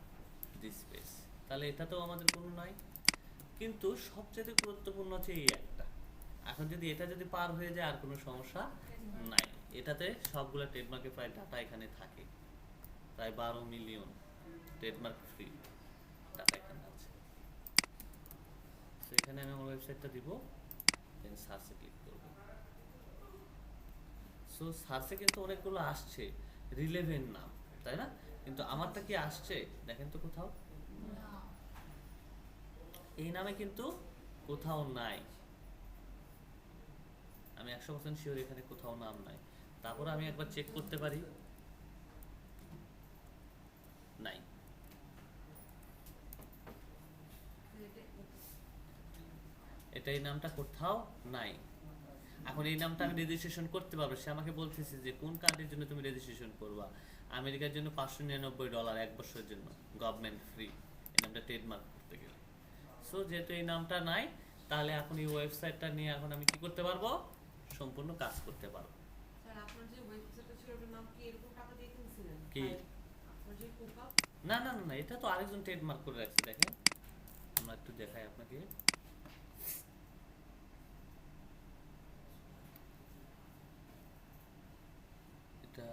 দিস পেজ, তাহলে এটাতেও আমাদের কোনো নাই। কিন্তু সবচেয়ে গুরুত্বপূর্ণ হচ্ছে এই একটা, এখন যদি এটা যদি পার হয়ে যায় আর কোনো সমস্যা নাই। এটাতে সবগুলো ট্রেডমার্কের প্রায় ডাটা এখানে থাকে, প্রায় 12 মিলিয়ন ট্রেডমার্ক ফ্রি ডাটা এখানে আছে। তো এখানে আমি আমার ওয়েবসাইটটা দিব, দেন সার্চে ক্লিক করব। সো সার্চে কিন্তু অনেকগুলো আসছে রিলেভেন্ট নাম, তাই না? কিন্তু আমারটা কি আসছে দেখেন তো কোথাও? এই নামে কিন্তু কোথাও নাই। আমি 100% শিওর এখানে কোথাও নাম নাই। তারপর আমি একবার চেক করতে পারি, নাই। এটা এই নামটা কোথাও নাই। এখন এই নামটা আমি রেজিস্ট্রেশন করতে পারবো। সে আমাকে বলতেছে যে কোন কান্ট্রির জন্য তুমি রেজিস্ট্রেশন করবা। আমেরিকার জন্য $599 এক বছরের জন্য, গভর্নমেন্ট ফ্রি এই নামটা ট্রেডমার্ক করতে গেলে। সো যেহেতু এই নামটা নাই, তাহলে এখন এই ওয়েবসাইটটা নিয়ে এখন আমি কি করতে পারবো? সম্পূর্ণ কাজ করতে পারবো। স্যার আপনার যে ওয়েবসাইটটা ছিল ওটার নাম কি এরকম টাকা দিয়ে কিনছিলেন? কি? আপনার যে কুকআপ? না না না না, এটা তো আরেকজন ট্রেডমার্ক করে রাখছে। দেখেন আমরা একটু দেখাই আপনাকে। এটা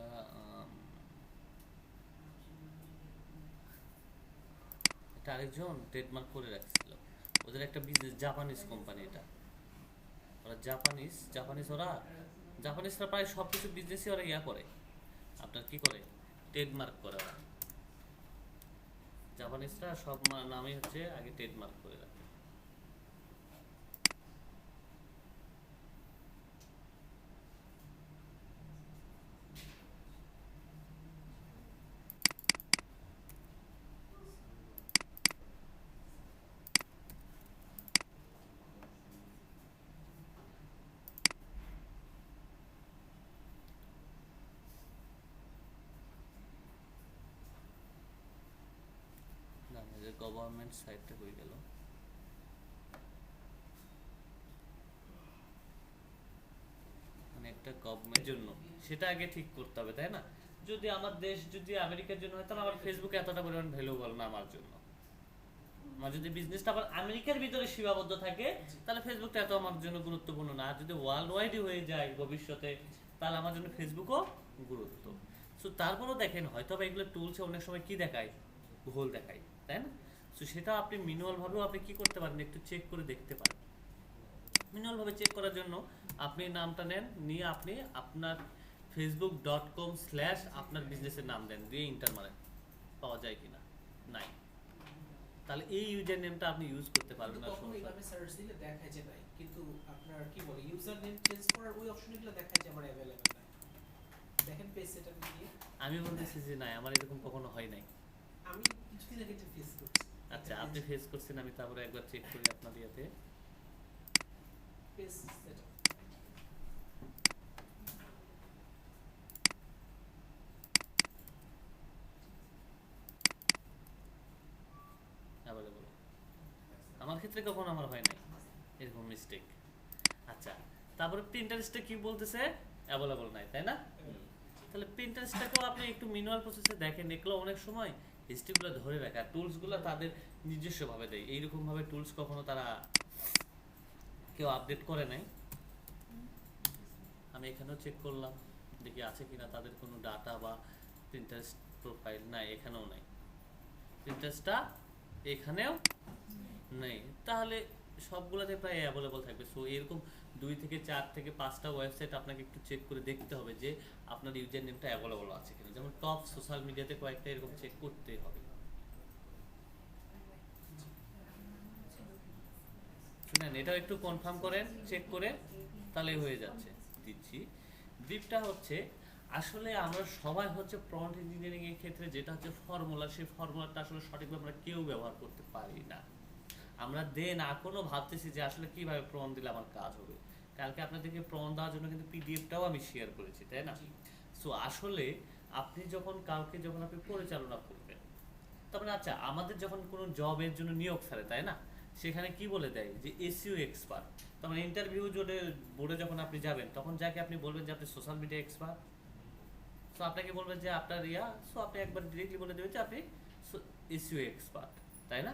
এটা আরেকজন ট্রেডমার্ক করে রাখছিল। ওদের একটা বিজনেস, জাপানিজ কোম্পানি এটা। ওরা জাপানিজরা প্রায় সব কিছু বিজনেসই ওরা ইয়া করে, আপনার কি করে, ট্রেডমার্ক করে ওরা। জাপানিজরা সব নামই হচ্ছে আগে ট্রেডমার্ক করে রাখে। না এদের গভর্নমেন্ট সাইটটা হয়ে গেল। মানে একটা গভর্নমেন্টের জন্য সেটা আগে ঠিক করতে হবে, তাই না? যদি আমার দেশ যদি আমেরিকার জন্য হয়, তাহলে আমার ফেসবুকে এতটা পরিমাণ ভ্যালুয়েবল না আমার জন্য। আমার যদি বিজনেসটা আবার আমেরিকার ভিতরে সীমাবদ্ধ থাকে, তাহলে ফেসবুকটা এত আমার জন্য গুরুত্বপূর্ণ না। আর যদি ওয়ার্ল্ড ওয়াইডই হয়ে যায় ভবিষ্যতে, তাহলে আমার জন্য ফেসবুকও গুরুত্ব। সো তারপরও দেখেন হয়তো বা এগুলো টুলসে অনেক সময় কি দেখায়, ভুল দেখায়, তাই না? সো সেটা আপনি ম্যানুয়াল ভাবেও আপনি কি করতে পারেন, একটু চেক করে দেখতে পারেন। ম্যানুয়াল ভাবে চেক করার জন্য আপনি নামটা নেন, নিয়ে আপনি আপনার facebook.com/ আপনার বিজনেসের নাম দেন, দিয়ে ইন্টার মারেন, পাওয়া যায় কিনা। নাই, তাহলে এই ইউজার নেমটা আপনি ইউজ করতে পারবেন না। কখনো এইভাবে সার্চ দিলে দেখায় যে নাই, কিন্তু আপনার কি বলে ইউজার নেম চেঞ্জ করার ওই অপশনগুলো দেখায় যে আমার अवेलेबल নাই। দেখেন পেজ সেটআপে গিয়ে। আমি বলতেছি যে নাই, আমার এরকম কখনো হয় নাই। আমি কিছুদিন আগে এটা ফেস করছি। আচ্ছা আপনি ফেস করছেন, আমি তারপরে একবার চেক করি আপনার ইয়েতে। Page setup available. আমার ক্ষেত্রে কখনো আমার হয় নাই এরকম মিস্টেক। আচ্ছা তারপরে প্রিন্টারেস্টে কি বলতেছে, অ্যাভেলেবল নাই, তাই না? তাহলে প্রিন্টারেস্টটাকেও আপনি একটু ম্যানুয়াল প্রসেসে দেখেন। এগুলো অনেক সময় হিস্ট্রিগুলো ধরে রাখে, আর টুলসগুলো তাদের নিজস্বভাবে দেয়। এইরকমভাবে টুলস কখনো তারা কেউ আপডেট করে নাই। আমি এখানেও চেক করলাম, দেখি আছে কিনা তাদের কোনো ডাটা বা প্রিন্টারেস্ট প্রোফাইল। নাই, এখানেও নাই। প্রিন্টারেস্টটা এখানেও নেই, তাহলে সবগুলোতে প্রায় অ্যাভেলেবল থাকবে। সো এরকম 2 থেকে 4 থেকে 5টা ওয়েবসাইট আপনাকে একটু চেক করে দেখতে হবে যে আপনার ইউজার নেমটা অ্যাভেলেবল আছে কিনা। যেমন টপ সোশ্যাল মিডিয়াতে কয়েকটা এরকম চেক করতে হবে। শুনেন, এটাও একটু কনফার্ম করেন, চেক করে, তাহলে হয়ে যাচ্ছে। দিচ্ছি ব্রিফটা হচ্ছে, আসলে আমরা সবাই হচ্ছে প্রম্পট ইঞ্জিনিয়ারিং এর ক্ষেত্রে যেটা হচ্ছে ফর্মুলা, সেই ফর্মুলাটা আসলে সঠিকভাবে আমরা কেউ ব্যবহার করতে পারি না। আমরা এখনো ভাবতেছি যে আসলে কিভাবে প্রম্পট দিলে আমার কাজ হবে। কালকে আপনাদেরকে প্রম্পট দেওয়ার জন্য কিন্তু পিডিএফটাও আমি শেয়ার করেছি, তাই না? সো আসলে আপনি যখন আপনি পরিচালনা করবেন, তারপরে আচ্ছা আমাদের যখন কোনো জবের জন্য নিয়োগ ছাড়ে, তাই না, সেখানে কি বলে দেয় যে এসইও এক্সপার্ট। তার মানে ইন্টারভিউ বোর্ডে যখন আপনি যাবেন, তখন যাকে আপনি বলবেন যে আপনি সোশ্যাল মিডিয়া এক্সপার্ট, সো আপনাকে বলবেন যে আপনার সো আপনি একবার ডিরেক্টলি বলে দেবেন যে আপনি এসইও এক্সপার্ট, তাই না?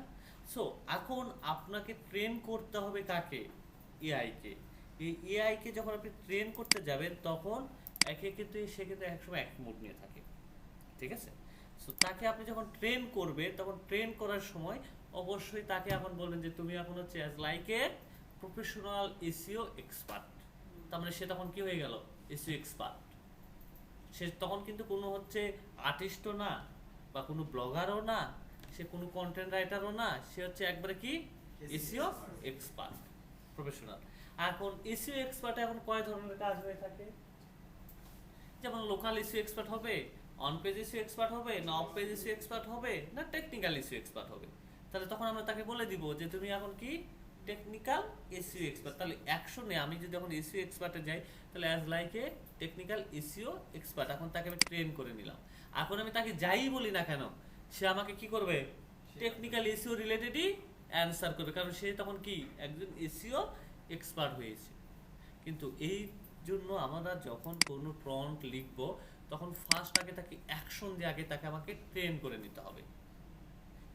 সো এখন আপনাকে ট্রেন করতে হবে কাকে? এআইকে। এই এআইকে যখন আপনি ট্রেন করতে যাবেন তখন একে কিন্তু সে কিন্তু একসময় এক মুড নিয়ে থাকে, ঠিক আছে? সো তাকে আপনি যখন ট্রেন করবেন তখন ট্রেন করার সময় অবশ্যই তাকে এখন বলবেন যে তুমি এখন হচ্ছে as like a professional SEO expert. তার মানে সে তখন কি হয়ে গেল? SEO expert. সে তখন কিন্তু কোনো হচ্ছে আর্টিস্টও না বা কোনো ব্লগারও না, সে কোনো কন্টেন্ট রাইটারও না, সে হচ্ছে একবারে কি এসইও এক্সপার্ট, প্রফেশনাল। এখন এসইও এক্সপার্টে এখন কয় ধরনের কাজ হয়ে থাকে? যেমন লোকাল এসইও এক্সপার্ট হবে, অন পেজ এসইও এক্সপার্ট হবে, না অফ পেজ এসইও এক্সপার্ট হবে, না টেকনিক্যাল এসইও এক্সপার্ট হবে। তাহলে তখন আমরা তাকে বলে দিব যে তুমি এখন কি টেকনিক্যাল এসইও এক্সপার্ট। তাহলে অ্যাকশনে আমি যদি এখন এসইও এক্সপার্টে যাই তাহলে as like a technical SEO expert এখন তাকে আমি ট্রেন করে নিলাম। এখন আমি তাকে যাই বলি না কেন সে আমাকে কি করবে? টেকনিক্যাল এসইও রিলেটেডই অ্যান্সার করবে, কারণ সে তখন কি একজন এসইও এক্সপার্ট হয়েছে। কিন্তু এই জন্য আমরা যখন কোনো প্রম্পট লিখব তখন ফার্স্ট আগে তাকে অ্যাকশন দিয়ে আগে তাকে আমাকে ট্রেন করে নিতে হবে।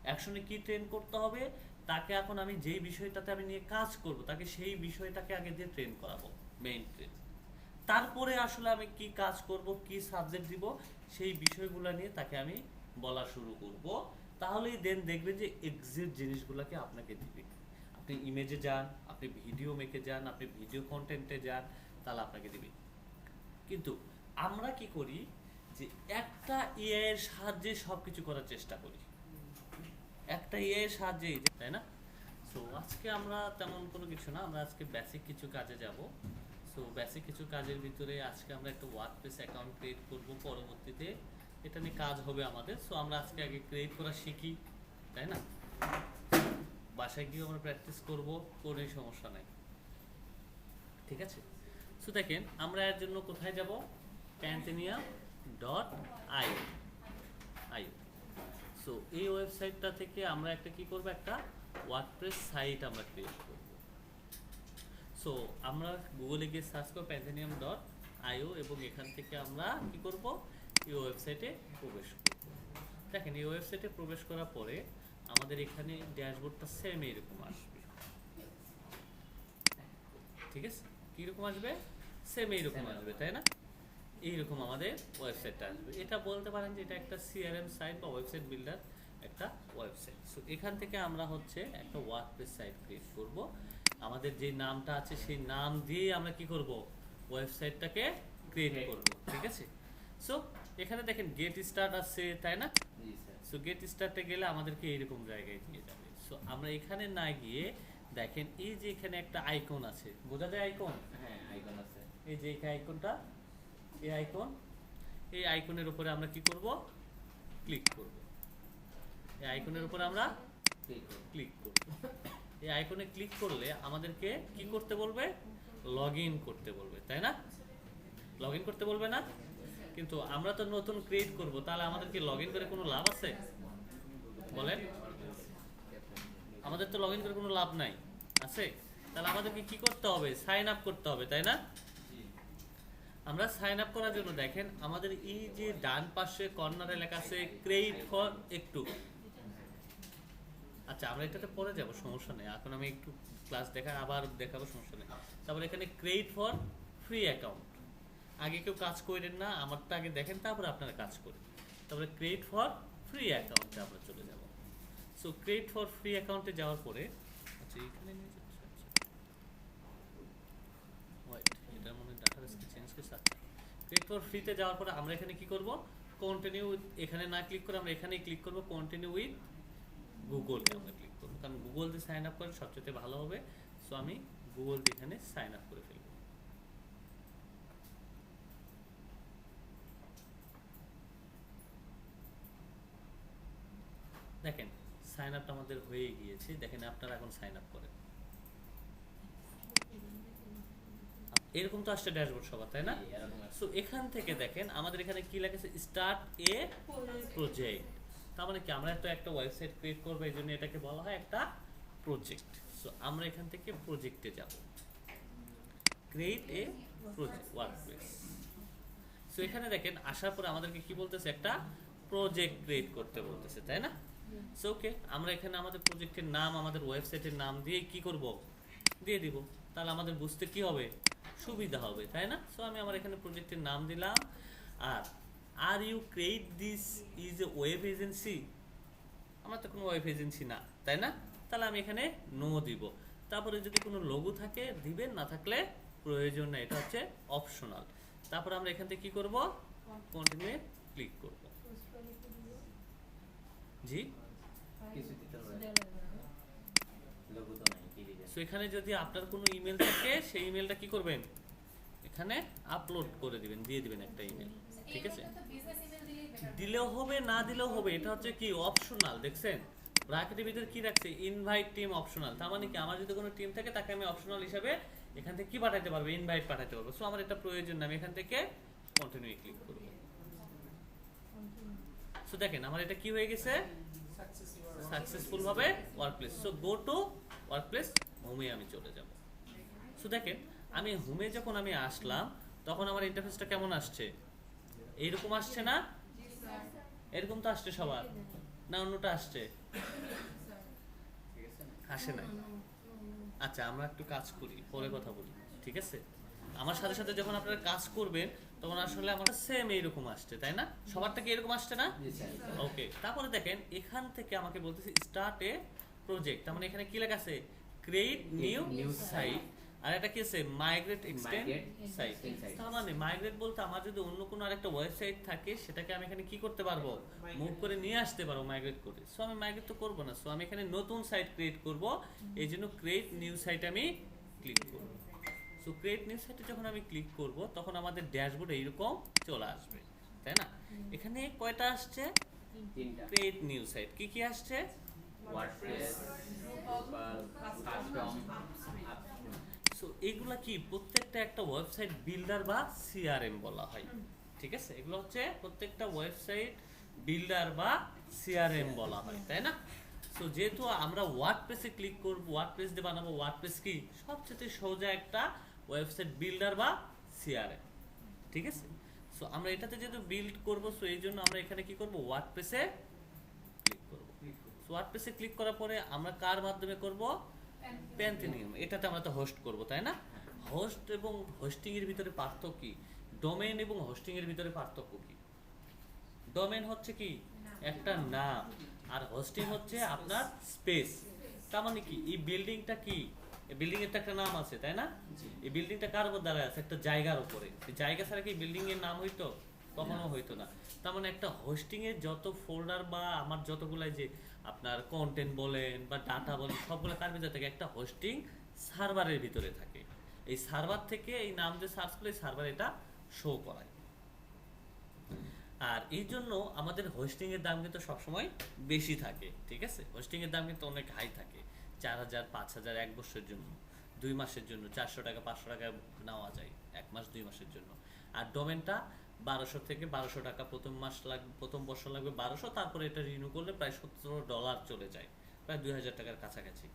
অ্যাকশনে কি ট্রেন করতে হবে? তাকে এখন আমি যেই বিষয়টাতে আমি নিয়ে কাজ করব তাকে সেই বিষয়টাকে আগে দিয়ে ট্রেন করাবো, মেইন ট্রেন। তারপরে আসলে আমি কি কাজ করব, কি সাবজেক্ট দিব, সেই বিষয়গুলো নিয়ে তাকে আমি বলা শুরু করব। তাহলেই দেন দেখবেন যে এক্সাক্ট জিনিসগুলোকে আপনাকে দিবে। আপনি ইমেজে যান, আপনি ভিডিও মেকে যান, আপনি ভিডিও কন্টেন্টে যান, তাহলে আপনাকে দিবে। কিন্তু আমরা কি করি যে একটা এআই এর সাহায্যে সবকিছু করার চেষ্টা করি, একটা এআই এর সাহায্যেই, তাই না? সো আজকে আমরা তেমন কোনো কিছু না, আমরা আজকে বেসিক কিছু কাজে যাব। সো বেসিক কিছু কাজের ভিতরে আজকে আমরা একটা ওয়ার্ডপ্রেস অ্যাকাউন্ট ক্রিয়েট করব, পরবর্তীতে এটা নিয়ে কাজ হবে আমাদের। সো আমরা আজকে আগে ক্রিয়েট করা শিখি, তাই না? বাসায় গিয়ে আমরা প্র্যাকটিস করব, কোনো সমস্যা নাই, ঠিক আছে? সো দেখেন আমরা এর জন্য কোথায় যাব? pantania.io। সো এই ওয়েবসাইটটা থেকে আমরা একটা কি করব? একটা ওয়ার্ডপ্রেস সাইট আমরা ক্রিয়েট করব। সো আমরা গুগলে গিয়ে সার্চ করব pantanium.io এবং এখান থেকে আমরা কি করব? এই ওয়েবসাইটে প্রবেশ করব। দেখেন এই ওয়েবসাইটে প্রবেশ করার পরে আমাদের এখানে ড্যাশবোর্ডটা সেম এরকম আসবে, ঠিক আছে? কীরকম আসবে? সেম এইরকম আসবে, তাই না? এইরকম আমাদের ওয়েবসাইটটা আসবে। এটা বলতে পারেন যে এটা একটা সিআরএম সাইট বা ওয়েবসাইট বিল্ডার একটা ওয়েবসাইট। সো এখান থেকে আমরা হচ্ছে একটা ওয়ার্ডপ্রেস সাইট ক্রিয়েট করব। আমাদের যে নামটা আছে সেই নাম দিয়ে আমরা কি করব? ওয়েবসাইটটাকে ক্রিয়েট করব, ঠিক আছে? সো এখানে দেখেন গেট স্টার্ট আছে, তাই না? সো গেট স্টার্টে গেলে আমাদেরকে এইরকম জায়গায় নিয়ে যাবে। সো আমরা এখানে না গিয়ে দেখেন এই যে এখানে একটা আইকন আছে, বোঝা যায় আইকন? হ্যাঁ আইকন আছে। এই যে এই আইকনটা, এই আইকন, এই আইকনের উপরে আমরা কি করব? ক্লিক করব। এই আইকনের উপরে আমরা ক্লিক করব। এই আইকনে ক্লিক করলে আমাদেরকে কি করতে বলবে? লগ ইন করতে বলবে, তাই না? লগ ইন করতে বলবে না? কিন্তু আমরা তো নতুন ক্রিয়েট করব, তাহলে আমাদের কি লগ ইন করে কোনো লাভ আছে? বলেন, আমাদের তো লগ ইন করে কোনো লাভ নাই, আছে? তাহলে আমাদেরকে কি করতে হবে? সাইন আপ করতে হবে, তাই না? আমরা সাইন আপ করার জন্য দেখেন আমাদের এই যে ডান পাশে কর্নারে লেখা আছে ক্রেডিট ফর একটু। আচ্ছা আমরা এটাতে পরে যাব, সমস্যা নেই। এখন আমি একটু ক্লাস আবার দেখাবো, সমস্যা নেই। তারপরে এখানে ক্রেডিট ফর ফ্রি অ্যাকাউন্ট। আগে কেউ কাজ করেন না, আমারটা আগে দেখেন তারপরে আপনারা কাজ করেন। তারপরে ক্রেডিট ফর ফ্রি অ্যাকাউন্টে আমরা চলে যাব। সো ক্রেডিট ফর ফ্রি অ্যাকাউন্টে যাওয়ার পরে আচ্ছা এখানে নিয়ে যাচ্ছে, ওয়েট এটার মনে ডাটাবেসকে চেঞ্জ করে সাথে ক্লিক ফর ফ্রিতে যাওয়ার পরে আমরা এখানে কি করব? কন্টিনিউ উইথ, এখানে না ক্লিক করে আমরা এখানেই ক্লিক করব কন্টিনিউ উইথ গুগল এ আমরা ক্লিক করব, কারণ গুগল দিয়ে সাইন আপ করে সবচেয়ে ভালো হবে। সো আমি গুগল দিয়ে এখানে সাইন আপ করে ফেলব। দেখেন সাইন আপটা আমাদের হয়ে গিয়েছে। দেখেন আপনারা এখন সাইন আপ করেন, এরকম তো আসছে ড্যাশবোর্ড সবার, তাই না? সো এখান থেকে দেখেন আমাদের এখানে কি লেখা আছে? স্টার্ট এ প্রজেক্ট। তার মানে কি আমরা একটা ওয়েবসাইট ক্রিয়েট করব, এই জন্য এটাকে বলা হয় একটা প্রজেক্ট। সো আমরা এখান থেকে প্রজেক্টে যাব, create a project WordPress. So এখানে দেখেন আসার পরে আমাদেরকে কি বলতেছে? একটা প্রজেক্ট ক্রিয়েট করতে বলতেছে, তাই না? সো ওকে, আমরা এখানে আমাদের প্রজেক্টের নাম আমাদের ওয়েবসাইটের নাম দিয়ে কি করব, দিয়ে দিব। তাহলে আমাদের বুঝতে কি হবে, সুবিধা হবে, তাই না? সো আমি আমার এখানে প্রজেক্টের নাম দিলাম। Are you create this is a web agency, আমার তো কোনো ওয়েব এজেন্সি না, তাই না? তাহলে আমি এখানে নো দিব। তারপরে যদি কোনো লোগো থাকে দিবেন, না থাকলে প্রয়োজন না, এটা হচ্ছে অপশনাল। তারপরে আমরা এখান থেকে কি করব, কন্টিনিউ ক্লিক করব। জি, কিছু দিতে হবে লোগো তো নাই কি দিবেন সো এখানে যদি আপনার কোনো ইমেল থাকে সেই ইমেলটা কি করবেন, এখানে আপলোড করে দিবেন, দিয়ে দিবেন একটা ইমেল, ঠিক আছে? দিলেও হবে, না দিলেও হবে, এটা হচ্ছে কি অপশনাল। দেখছেন ব্র্যাকেটের ভিতরে কি রাখছে, ইনভাইট টিম অপশনাল। তার মানে কি আমার যদি কোনো টিম থাকে তাকে আমি অপশনাল হিসাবে এখান থেকে কি পাঠাতে পারবো, ইনভাইট পাঠাতে পারবো। সো আমার এটা প্রয়োজন না, আমি এখান থেকে কন্টিনিউ ক্লিক করব। সো দেখেন আমার এটা কি হয়ে গেছে, সাকসেসফুল ভাবে workplace. So go to workplace, হোমে আমি চলে যাব। সো দেখেন আমি হোমে যখন আমি আসলাম তখন আমার ইন্টারফেসটা কেমন আসছে, এইরকম আসছে না? এরকম তো আসছে সবার, না অন্যটা আসছে? ঠিক আছে আসে নাই। আচ্ছা আমরা একটু কাজ করি, পরে কথা বলি, ঠিক আছে? আমার সাথে সাথে যখন আপনারা কাজ করবেন তখন আসলে আমার সেম এইরকম আসছে, তাই না? সবারটা কি এরকম আসছে না? জি স্যার ওকে, তারপরে দেখেন এখান থেকে আমাকে বলতেছে স্টার্ট এ প্রজেক্ট। তার মানে এখানে কি লেখা আছে, ক্রিয়েট নিউ New সাইট, আর এটা কি আছে, migrate extend Migrate site. extend site। তার মানে মাইগ্রেট বলতে আমার যদি অন্য কোনো আরেকটা ওয়েবসাইট থাকে সেটাকে আমি এখানে কি করতে পারবো, মুভ করে নিয়ে আসতে পারবো মাইগ্রেট করে। সো আমি মাইগ্রেট তো করবো না, সো আমি এখানে নতুন সাইট ক্রিয়েট করব। এই জন্য ক্রিয়েট নিউ সাইট আমি ক্লিক করব। সো ক্রিয়েট নিউ সাইটে যখন আমি ক্লিক করব তখন আমাদের ড্যাশবোর্ড এইরকম চলে আসবে, তাই না? এখানে কয়টা আসছে, তিনটা ক্রিয়েট নিউ সাইট, কি কি আসছে? ওয়ার্ডপ্রেস ড্রুপাল কাস্টম সো এগুলা কি প্রত্যেকটা একটা ওয়েবসাইট বিল্ডার বা সিআরএম বলা হয়, ঠিক আছে? এগুলো হচ্ছে প্রত্যেকটা ওয়েবসাইট বিল্ডার বা সিআরএম বলা হয়, তাই না? সো যেহেতু আমরা ওয়ার্ডপ্রেসে ক্লিক করব, ওয়ার্ডপ্রেস দিয়ে বানাবো, ওয়ার্ডপ্রেস কি সবচেয়ে সোজা একটা ওয়েবসাইট বিল্ডার বা সিআরএম, ঠিক আছে? সো আমরা এটাতে যেহেতু বিল্ড করব, সো এই জন্য আমরা এখানে কি করব, ওয়ার্ডপ্রেসে ক্লিক করব। সো ওয়ার্ডপ্রেসে ক্লিক করার পরে আমরা কার মাধ্যমে করব, প্যান্থেনিয়াম, এটাতে আমরা তো হোস্ট করব, তাই না? হোস্ট এবং হোস্টিং এর ভিতরে পার্থক্য কি, ডোমেইন এবং হোস্টিং এর ভিতরে পার্থক্য কি? ডোমেইন হচ্ছে কি একটা নাম, আর হোস্টিং হচ্ছে আপনার স্পেস। তার মানে কি এই বিল্ডিংটা কি, এই বিল্ডিং এর তো একটা নাম আছে, তাই না? এই বিল্ডিংটা কার উপর দাঁড়ায় আছে, একটা জায়গার উপরে। এই জায়গা ছাড়া কি বিল্ডিং এর নাম হইতো? কখনো হইতো না। তার মানে একটা হোস্টিং এর যত ফোল্ডার বা আমার যতগুলাই যে আপনার কন্টেন্ট বলেন বা ডাটা বলেন সবগুলো কার ভিতরে থাকে, একটা হোস্টিং সার্ভারের ভিতরে থাকে। এই সার্ভার থেকে এই নাম দিয়ে সার্চ করলে সার্ভার এটা শো করায়। আর এই জন্য আমাদের হোস্টিং এর দাম কিন্তু সবসময় বেশি থাকে, ঠিক আছে? হোস্টিং এর দাম কিন্তু অনেক হাই থাকে, 4000, 5000 এক বছরের জন্য, 2 মাসের জন্য 400 টাকা 500 টাকা নেওয়া যায়, 1 মাস 2 মাসের জন্য। আর ডোমেনটা 1200 থেকে 1200 টাকা প্রথম মাস লাগবে, প্রথম বছর লাগবে 1200, তারপরে এটা রিনিউ করলে প্রায় $17 চলে যায়, প্রায় 2000 টাকার কাছাকাছি।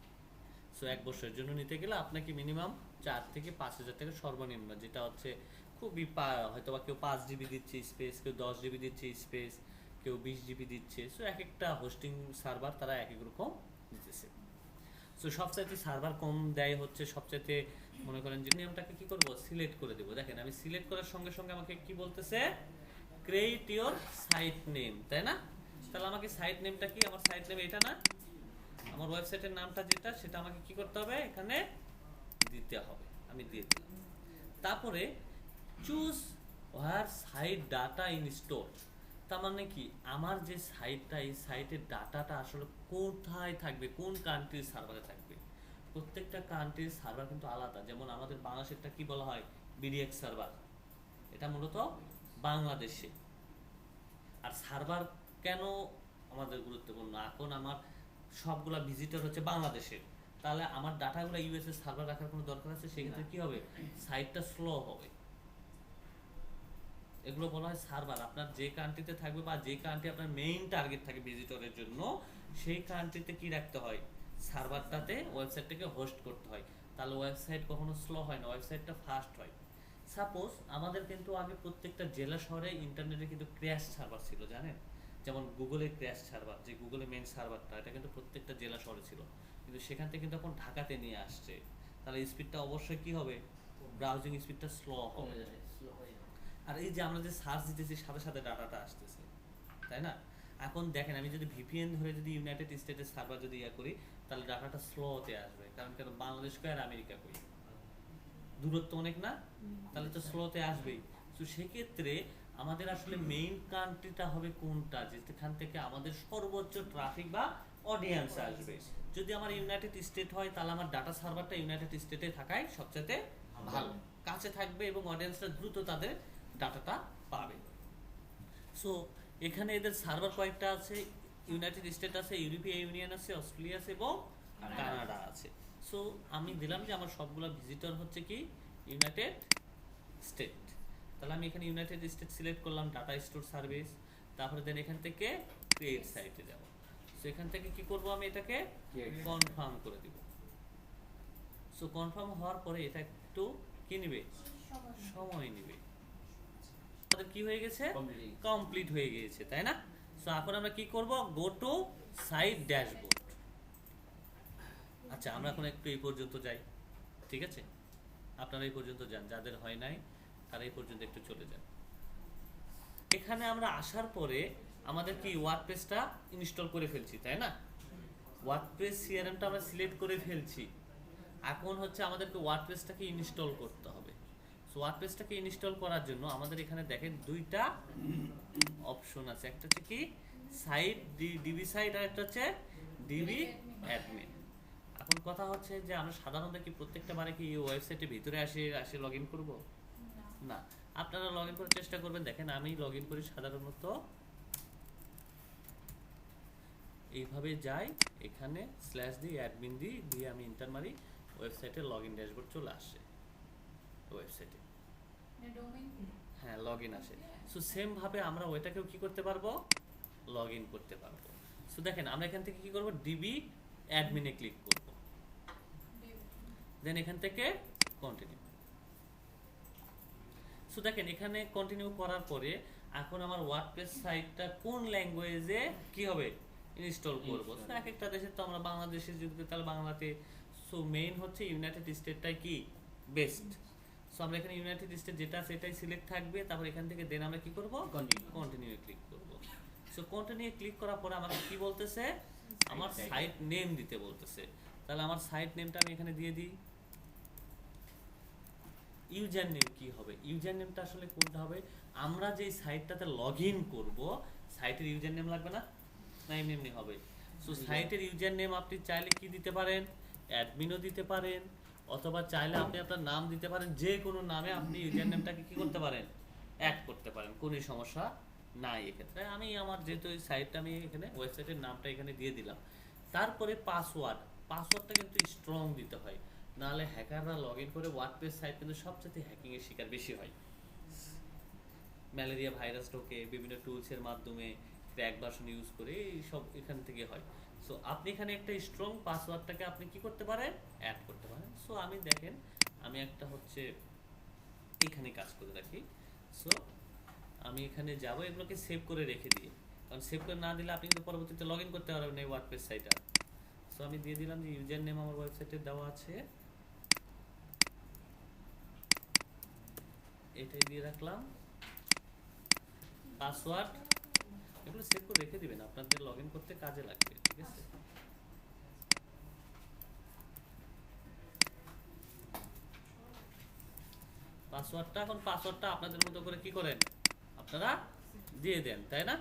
সো এক বছরের জন্য নিতে গেলে আপনাকে মিনিমাম 4 থেকে 5000 টাকা সর্বনিম্ন, যেটা হচ্ছে খুবই হয়তো বা কেউ 5 জিবি দিচ্ছে স্পেস, কেউ 10 জিবি দিচ্ছে স্পেস, কেউ 20 জিবি দিচ্ছে। সো এক একটা হোস্টিং সার্ভার তারা এক এক রকম দিতেছে। সো সবচাইতে সার্ভার কম দেয় হচ্ছে সবচাইতে, মনে করেন যে নিয়মটাকে কি করব, সিলেক্ট করে দেবো। দেখেন আমি সিলেক্ট করার সঙ্গে সঙ্গে আমাকে কি বলতেছে, ক্রিয়েট ইওর সাইট নেম, তাই না? তাহলে আমাকে সাইট নেমটা কি, আমার সাইট নেম এটা না, আমার ওয়েবসাইটের নামটা যেটা সেটা আমাকে কি করতে হবে, এখানে দিতে হবে। আমি দিয়ে দিলাম। তারপরে choose where site data in store, তার মানে কি আমার যে সাইটটা, এই সাইটের ডাটাটা আসলে কোথায় থাকবে, কোন কান্ট্রির সার্ভারে থাকবে। প্রত্যেকটা কান্ট্রির সার্ভার কিন্তু আলাদা। যেমন আমাদের বাংলাদেশেরটা কি বলা হয়, বিডিএক্স সার্ভার, এটা মূলত বাংলাদেশে। আর সার্ভার কেন আমাদের গুরুত্বপূর্ণ, এখন আমার সবগুলা ভিজিটর হচ্ছে বাংলাদেশের, তাহলে আমার ডাটাগুলো ইউএস এর সার্ভার রাখার কোনো দরকার আছে? সেক্ষেত্রে কি হবে, সাইটটা স্লো হবে। এগুলো বলা হয় সার্ভার। আপনার যে কান্ট্রিতে থাকবে বা যে কান্ট্রি আপনার মেইন টার্গেট থাকে ভিজিটরের জন্য, সেই কান্ট্রিতে কি রাখতে হয়, সার্ভারটাতে ওয়েবসাইটটাকে হোস্ট করতে হয়। তাহলে ওয়েবসাইট কখনো স্লো হয় না, ওয়েবসাইটটা ফাস্ট হয়। সাপোজ আমাদের কিন্তু আগে প্রত্যেকটা জেলা শহরে ইন্টারনেটে কিন্তু ক্র্যাশ সার্ভার ছিল, জানেন? যেমন গুগলের ক্র্যাশ সার্ভার, যে গুগলের মেন সার্ভারটা, এটা কিন্তু প্রত্যেকটা জেলা শহরে ছিল, কিন্তু সেখান থেকে কিন্তু এখন ঢাকাতে নিয়ে আসছে, তাহলে স্পিডটা অবশ্যই কি হবে, ব্রাউজিং স্পিডটা স্লো হবে। কমে যাবে, স্লো হয়ে যাবে। আর এই যে আমরা যে সার্চ দিতেছি সাথে সাথে ডাটাটা আসতেছে, তাই না? এখন দেখেন আমি যদি ভিপিএন ধরে যদি ইউনাইটেড স্টেটের সার্ভার যদি করি, তাহলে ডাটাটা স্লো হতে আসবে, কারণ কেন, বাংলাদেশ কই আর আমেরিকা কই, দূরত্ব অনেক না, তাহলে তো স্লোতে আসবেই। তো সেক্ষেত্রে আমাদের আসলে মেইন কান্ট্রিটা হবে কোনটা, যেখান থেকে আমাদের সর্বোচ্চ ট্রাফিক বা অডিয়েন্স আসবে। যদি আমার ইউনাইটেড স্টেট হয়, তাহলে আমার ডাটা সার্ভারটা ইউনাইটেড স্টেটে থাকাই সবচেয়ে ভালো, কাছে থাকবে এবং অডিয়েন্সরা দ্রুত তাদের ডাটাটা পাবে। সো এখানে এদের সার্ভার কয়েকটা আছে, ইউনাইটেড স্টেট আছে, ইউরোপীয় ইউনিয়ন আছে, অস্ট্রেলিয়া আছে এবং কানাডা আছে। সো আমি দিলাম যে আমার সবগুলো ভিজিটর হচ্ছে কি ইউনাইটেড স্টেট, তাহলে আমি এখানে ইউনাইটেড স্টেট সিলেক্ট করলাম, ডাটা স্টোর সার্ভিস, তারপরে দেন এখান থেকে ক্রিয়েট সাইটে যাব। সো এখান থেকে কি করব, আমি এটাকে কনফার্ম করে দিব। সো কনফার্ম হওয়ার পরে এটা একটু কি নেবে, সময় নেবে। আমাদের কি হয়ে গেছে, কমপ্লিট হয়ে গিয়েছে, তাই না? সো এখন আমরা কি করব, গো টু সাইট ড্যাশবোর্ড। আচ্ছা আমরা এখন একটু এই পর্যন্ত যাই, ঠিক আছে? আপনারা এই পর্যন্ত যান, যাদের হয় নাই তারা এই পর্যন্ত একটু চলে যান। এখানে আমরা আসার পরে আমাদের কি ওয়ার্ডপ্রেসটা ইনস্টল করে ফেলছি, তাই না? ওয়ার্ডপ্রেস সিআরএমটা আমরা সিলেক্ট করে ফেলছি, এখন হচ্ছে আমাদেরকে ওয়ার্ডপ্রেসটাকে ইনস্টল করতে হবে। সো ওয়ার্ডপ্রেসটাকে ইনস্টল করার জন্য আমাদের এখানে দেখেন দুইটা অপশন আছে, একটা হচ্ছে কি সাইট ডিবি সাইট, আর একটা হচ্ছে ডিবি অ্যাডমিন। এখন কথা হচ্ছে যে আমরা সাধারণত কি প্রত্যেকটা বারে কি এই ওয়েবসাইটের ভিতরে আসে লগ ইন করবো না, আপনারা লগ ইন করার চেষ্টা করবেন। দেখেন আমি লগ ইন করি সাধারণত এইভাবে যাই, এখানে স্ল্যাশ দিই, অ্যাডমিন দিই, দিয়ে আমি এন্টার মারি, ওয়েবসাইটে লগ ইন ড্যাশবোর্ড চলে আসে ওয়েবসাইটে, হ্যাঁ লগ ইন আসে। সো সেম ভাবে আমরা ওইটাকেও কি করতে পারবো, লগ ইন করতে পারবো। সো দেখেন আমরা এখান থেকে কি করব, ডিবি অ্যাডমিনে ক্লিক করব, দেন এখান থেকে কন্টিনিউ। সো দেখেন এখানে কন্টিনিউ করার পরে এখন আমার ওয়ার্ডপ্রেস সাইটটা কোন ল্যাঙ্গুয়েজে কি হবে, ইনস্টল করব। সো এক একটা দেশে তো আমরা বাংলাদেশে যদি তাহলে বাংলাতে, সো মেইন হচ্ছে ইউনাইটেড স্টেটটাই কি বেস্ট। সো আমরা এখানে ইউনাইটেড স্টেট যেটা সেটাই সিলেক্ট থাকবে, তারপর এখান থেকে দেন আমরা কি করব, কন্টিনিউ ক্লিক করব। সো কন্টিনিউ ক্লিক করার পরে আমাকে কি বলতেছে, আমার সাইট নেম দিতে বলতেছে, তাহলে আমার সাইট নেমটা আমি এখানে দিয়ে দিই। ইউজার নেম কি হবে, ইউজার নেমটা আসলে কোনটা হবে, আমরা যেই সাইটটাতে লগ ইন করবো সাইটের ইউজার নেম লাগবে না, না এমনি এমনি হবে। সো সাইটের ইউজার নেম আপনি চাইলে কি দিতে পারেন, অ্যাডমিনও দিতে পারেন, অথবা চাইলে আপনি আপনার নাম দিতে পারেন, যে কোনো নামে আপনি ইউজার নেমটাকে কি করতে পারেন, অ্যাড করতে পারেন, কোনো সমস্যা নাই। এক্ষেত্রে আমি আমার যেহেতু এই সাইটটা আমি এখানে ওয়েবসাইটের নামটা এখানে দিয়ে দিলাম। তারপরে পাসওয়ার্ডটা কিন্তু স্ট্রং দিতে হয়, নাহলে হ্যাকাররা লগ ইন করে ওয়ার্ডপ্রেস সাইট কিন্তু সবচেয়ে হ্যাকিংয়ের শিকার বেশি হয়। ম্যালেরিয়া ভাইরাস ঢোকে বিভিন্ন টুলসের মাধ্যমে, ক্র্যাক ভার্সন ইউজ করে, এই সব এখান থেকে হয়। সো আপনি এখানে একটা স্ট্রং পাসওয়ার্ডটাকে আপনি কি করতে পারেন, অ্যাড করতে পারেন। সো আমি দেখেন আমি একটা হচ্ছে এখানে কাজ করে রাখি। সো আমি এখানে যাব, এগুলোকে সেভ করে রেখে দিই, কারণ সেভ করে না দিলে আপনি কিন্তু পরবর্তীতে লগ ইন করতে পারবেন এই ওয়ার্ডপ্রেস সাইটে। সো আমি দিয়ে দিলাম যে ইউজার নেম আমার ওয়েবসাইটে দেওয়া আছে, এটাই দিয়ে রাখলাম, পাসওয়ার্ড এগুলো সেভ করে রেখে দিবেন, আপনাদের লগ ইন করতে কাজে লাগবে, ঠিক আছে? পাসওয়ার্ডটা এখন পাসওয়ার্ডটা আপনাদের মতো করে কি করেন, আপনারা দিয়ে দেন, তাই না?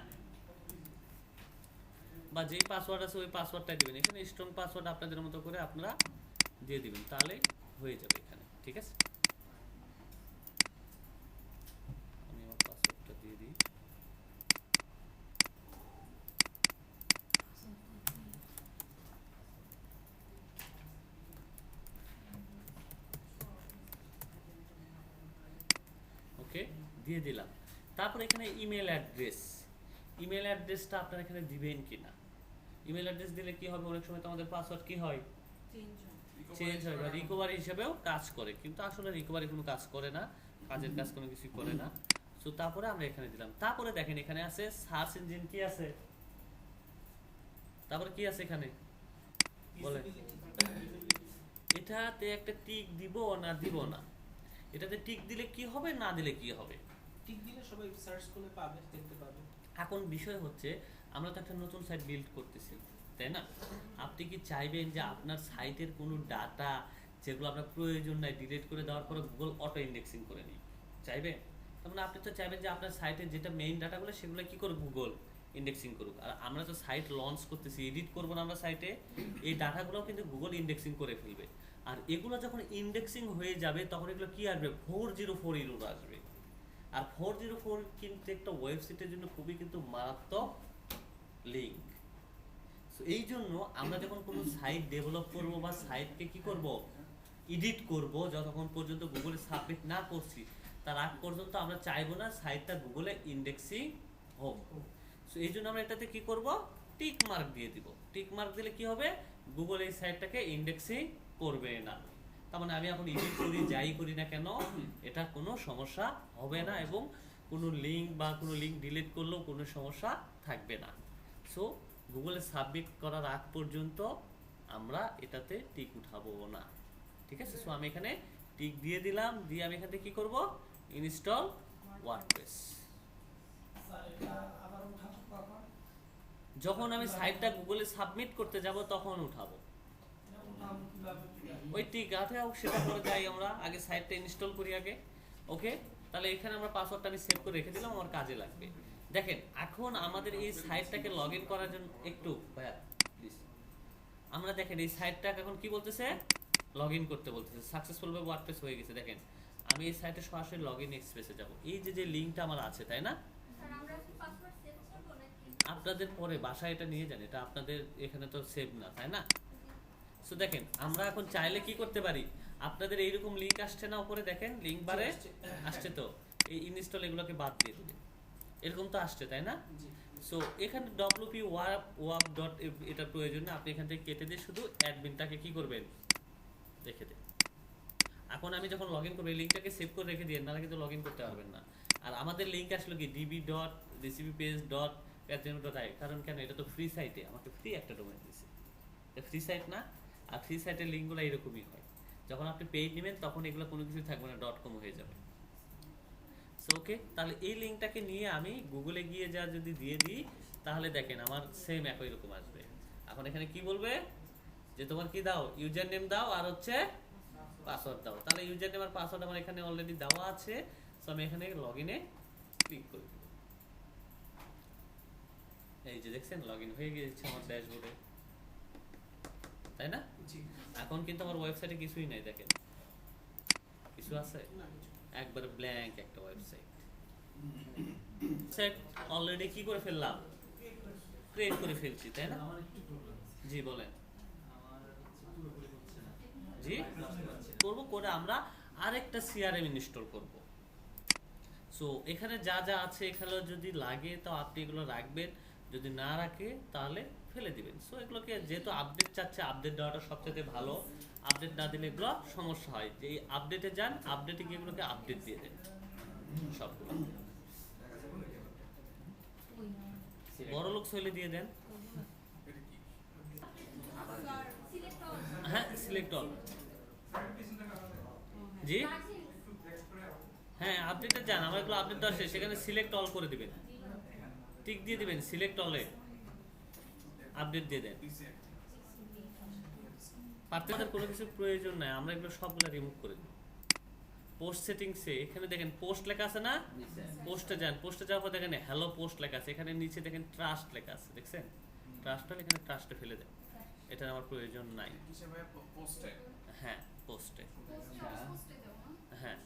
বা যেই পাসওয়ার্ড আছে ওই পাসওয়ার্ডটাই দিবেন, এখানে স্ট্রং পাসওয়ার্ড আপনাদের মতো করে আপনারা দিয়ে দিবেন, তাহলে হয়ে যাবে এখানে, ঠিক আছে? আমি আমার পাসওয়ার্ডটা দিয়ে দিই। ওকে দিয়ে দিলাম। তারপর এখানে ইমেল অ্যাড্রেসটা আপনারা এখানে দিবেন কিনা, ইমেল অ্যাড্রেস দিলে কি হবে, অনেক সময় তো আমাদের পাসওয়ার্ড কি হয়, চেঞ্জ হয় বা রিকভারি হিসেবেও কাজ করে, কিন্তু আসলে রিকভারি কোনো কাজ করে না, কাজের কাজ কোনো কিছু করে না। সো তারপরে আমরা এখানে দিলাম। তারপরে দেখেন এখানে আছে সার্চ ইঞ্জিন কি আছে, তারপরে কি আছে এখানে বলে, এটাতে একটা টিক দিব না দিব না, এটাতে টিক দিলে কি হবে না দিলে কি হবে। টিক দিলে সবাই সার্চ করে পাবে, দেখতে পাবে। এখন বিষয় হচ্ছে আমরা তো একটা নতুন সাইট বিল্ড করতেছি, তাই না? আপনি কি চাইবেন যে আপনার সাইটের কোনো ডাটা যেগুলো আপনার প্রয়োজন নাই ডিলিট করে দেওয়ার পরে গুগল অটো ইন্ডেক্সিং করে নিই, চাইবেন? তার মানে আপনি তো চাইবেন যে আপনার সাইটের যেটা মেইন ডাটাগুলো সেগুলো কি করে গুগল ইন্ডেক্সিং করুক। আর আমরা তো সাইট লঞ্চ করতেছি, এডিট করবো না আমরা সাইটে, এই ডাটাগুলো কিন্তু গুগল ইন্ডেক্সিং করে ফেলবে। আর এগুলো যখন ইন্ডেক্সিং হয়ে যাবে তখন এগুলো কি আসবে, 404 এরর আসবে। আর 404 কিন্তু একটা ওয়েবসাইটের জন্য খুবই কিন্তু মারাত্মক লিঙ্ক। সো এই জন্য আমরা যখন কোনো সাইট ডেভেলপ করব বা সাইটকে কি করব, এডিট করব, যতক্ষণ পর্যন্ত গুগলে সাবমিট না করছি তার আগ পর্যন্ত আমরা চাইবো না সাইটটা গুগলে ইন্ডেক্সিং হোক। সো এই জন্য আমরা এটাতে কি করব, টিক মার্ক দিয়ে দিব। টিক মার্ক দিলে কি হবে, গুগল এই সাইটটাকে ইন্ডেক্সিং করবে না। তার মানে আমি এখন এডিট করি যাই করি না কেন এটা কোনো সমস্যা হবে না, এবং কোনো লিঙ্ক বা কোনো লিঙ্ক ডিলিট করলেও কোনো সমস্যা থাকবে না। সো গুগলে সাবমিট করার আগ পর্যন্ত আমরা এটাতে টিক উঠাবো না, ঠিক আছে? সো আমি এখানে টিক দিয়ে দিলাম, দিয়ে আমি এখান থেকে কি করব, ইনস্টল ওয়ার্ডপ্রেস। যখন আমি সাইটটা গুগলে সাবমিট করতে যাব তখন উঠাবো ওই টিক আছে, সেটা করে যাই আমরা আগে সাইটটা ইনস্টল করি আগে। ওকে, তাহলে এখানে আমরা পাসওয়ার্ডটা আমি সেভ করে রেখে দিলাম, আমার কাজে লাগবে। দেখেন এখন আমাদের এই সাইটটাকে লগ ইন করার জন্য একটু ভাইয়া প্লিজ, আমরা দেখেন এই সাইটটাকে এখন কি বলতেছে, লগ ইন করতে বলতেছে, সাকসেসফুল ভাবে ওয়ার্ডপ্রেস হয়ে গেছে। দেখেন আমি এই সাইটে সরাসরি লগ ইন এক্সপ্রেসে যাব, এই যে যে লিঙ্কটা আমার আছে, তাই না? আপনাদের পরে বাসায় এটা নিয়ে যান, এটা আপনাদের এখানে তো সেভ না, তাই না? সো দেখেন আমরা এখন চাইলে কি করতে পারি, আপনাদের এইরকম লিঙ্ক আসছে না উপরে, দেখেন লিঙ্ক বারে আসছে, তো এই ইনস্টল এগুলোকে বাদ দিয়ে দিবেন, এরকম তো আসছে, তাই না? সো এখানে wp wap ডট এটা প্রয়োজন না, আপনি এখান থেকে কেটে দিয়ে শুধু অ্যাডমিনটাকে কি করবেন, রেখে দেন। এখন আমি যখন লগ ইন করবো এই লিঙ্কটাকে সেভ করে রেখে দিয়ে, নাহলে কিন্তু লগ ইন করতে পারবেন না। আর আমাদের লিঙ্ক আসলো কি db.rcbpage.patreon.i, কারণ কেন, এটা তো ফ্রি সাইটে, আমাকে ফ্রি একটা ডোমেইন দিয়েছে, এটা ফ্রি সাইট না? আর ফ্রি সাইটের লিঙ্কগুলো এরকমই হয়, যখন আপনি পেইড নেবেন তখন এগুলো কোনো কিছু থাকবে না, .com হয়ে যাবে। সো ওকে, তাহলে এই লিঙ্কটাকে নিয়ে আমি গুগলে গিয়ে যা যদি দিয়ে দিই তাহলে দেখেন আমার সেম একই রকম আসবে। এখন এখানে কি বলবে যে তোমার কি দাও, ইউজার নেম দাও আর হচ্ছে পাসওয়ার্ড দাও। তাহলে ইউজার নেম আর পাসওয়ার্ড আমার এখানে অলরেডি দেওয়া আছে, সো আমি এখানে লগ ইনে ক্লিক করে দেব। এই যে দেখছেন লগ ইন হয়ে গিয়েছে আমার ড্যাশবোর্ডে, তাই না? এখন কিন্তু আমার ওয়েবসাইটে কিছুই নাই, দেখেন কিছু আছে, একবার ব্ল্যাঙ্ক একটা ওয়েবসাইট। সেট অলরেডি কি করে ফেললাম, ক্রিয়েট করে ফেলছি, তাই না? জি বলেন। জি করব, করে আমরা আরেকটা সিআরএম ইনস্টল করব। সো এখানে যা যা আছে এখানে যদি লাগে তো আপনি এগুলো রাখবেন, যদি না রাখে তাহলে ফেলে দিবেন। সো এগুলোকে যেহেতু আপডেট চাচ্ছে, আপডেট দেওয়াটা সবচেয়ে ভালো, আপডেট না দিলে এগুলো সমস্যা হয়। যে এই আপডেটে যান, আপডেটে গিয়ে এগুলোকে আপডেট দিয়ে দেন সবগুলো, বড় লোক শৈলী দিয়ে দেন। হ্যাঁ সিলেক্ট অল, জি হ্যাঁ আপডেটে যান, আমার এগুলো আপডেট দেওয়া শেষ, সেখানে সিলেক্ট অল করে দিবেন, টিক দিয়ে দিবেন, সিলেক্ট অলে আপডেট দিয়ে দেন। পার্থক্যের কোনো কিছু প্রয়োজন নাই, আমরা এগুলো সবগুলো রিমুভ করে দিই। পোস্ট সেটিংসে এখানে দেখেন পোস্ট লেখা আছে না, পোস্টে যান, পোস্টে যাওয়ার পর দেখেন হ্যালো পোস্ট লেখা আছে, এখানে নিচে দেখেন ট্রাস্ট লেখা আছে, দেখছেন ট্রাস্ট হলে এখানে ট্রাস্টে ফেলে দেন, এটা আমার প্রয়োজন নাই। হ্যাঁ পোস্টে, হ্যাঁ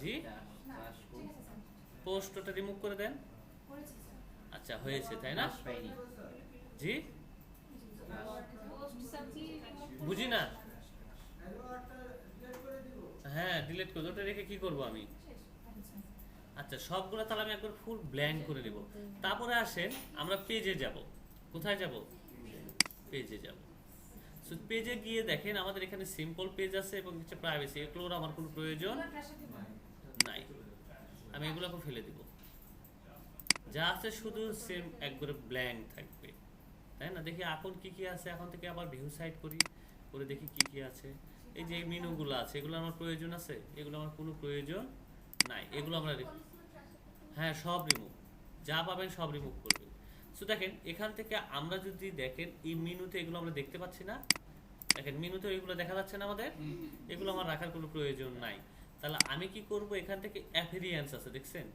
জি পোস্ট ওটা রিমুভ করে দেন। আচ্ছা হয়েছে, তাই না? জি বুঝি না, হ্যাঁ ডিলিট করে ওটা রেখে কি করব আমি? আচ্ছা সবগুলো তাহলে আমি একবার ফুল ব্ল্যাঙ্ক করে দেব। তারপরে আসেন আমরা পেজে যাব, কোথায় যাব? পেজে যাব। সো পেজে গিয়ে দেখেন আমাদের এখানে সিম্পল পেজ আছে এবং হচ্ছে প্রাইভেসি, এগুলোর আমার কোনো প্রয়োজন নাই। আমি আমি এগুলোকে ফেলে দিব, যা আছে শুধু সেম একবারে ব্ল্যাঙ্ক থাকবে, তাই না? দেখি এখন কি কি আছে, এখন থেকে আবার ভিউ সাইড করি, করে দেখি কি কি আছে। এই যে মেনুগুলো আছে এগুলো আমার প্রয়োজন আছে? এগুলো আমার কোনো প্রয়োজন নাই, এগুলো আমরা হ্যাঁ সব রিমুভ, যা পাবেন সব রিমুভ করবেন। সো দেখেন এখান থেকে আমরা যদি দেখেন এই মেনুতে এগুলো আমরা দেখতে পাচ্ছি না, দেখেন মেনুতে এগুলো দেখা যাচ্ছে না আমাদের, এগুলো আমার রাখার কোনো প্রয়োজন নাই। তাহলে আমি কি করব, এখান থেকে অ্যাফিলিয়েন্স আছে দেখছেন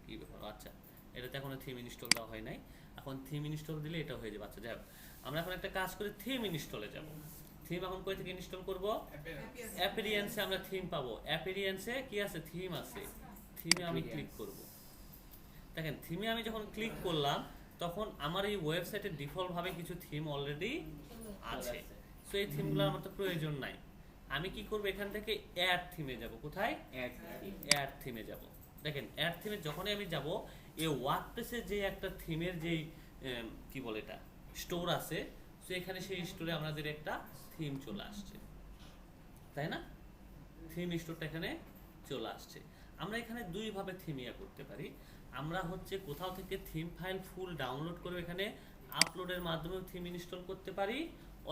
কি ব্যাপার, আচ্ছা এটাতে এখনো থিম ইনস্টল দেওয়া হয় নাই, এখন থিম ইনস্টল দিলে এটা হয়ে যাবে। আচ্ছা যাই হোক, আমরা এখন একটা কাজ করে থিম ইনস্টলে যাব। থিম এখন কই থেকে ইনস্টল করব? অ্যাপিরিয়েন্সে আমরা থিম পাবো, অ্যাপিরিয়েন্সে কি আছে? থিম আছে, থিমে আমি ক্লিক করব। দেখেন থিমে আমি যখন ক্লিক করলাম তখন আমার এই ওয়েবসাইটে ডিফল্ট ভাবে কিছু থিম অলরেডি আছে, সো এই থিমগুলো আমার তো প্রয়োজন নাই। আমি কি করব, এখান থেকে অ্যাড থিমে যাব। কোথায়? অ্যাড থিমে যাব। দেখেন অ্যাড থিমে যখনই আমি যাব, এই ওয়ার্ডপ্রেসে যে একটা থিমের যেই কি বলে এটা স্টোর আছে, সো এখানে সেই স্টোরে আমাদের একটা থিম চলে আসছে, তাই না? থিম স্টোরটা এখানে চলে আসছে। আমরা এখানে দুই ভাবে থিম ইয়া করতে পারি। আমরা হচ্ছে কোথাও থেকে থিম ফাইল ফুল ডাউনলোড করে এখানে আপলোডের মাধ্যমে থিম ইনস্টল করতে পারি,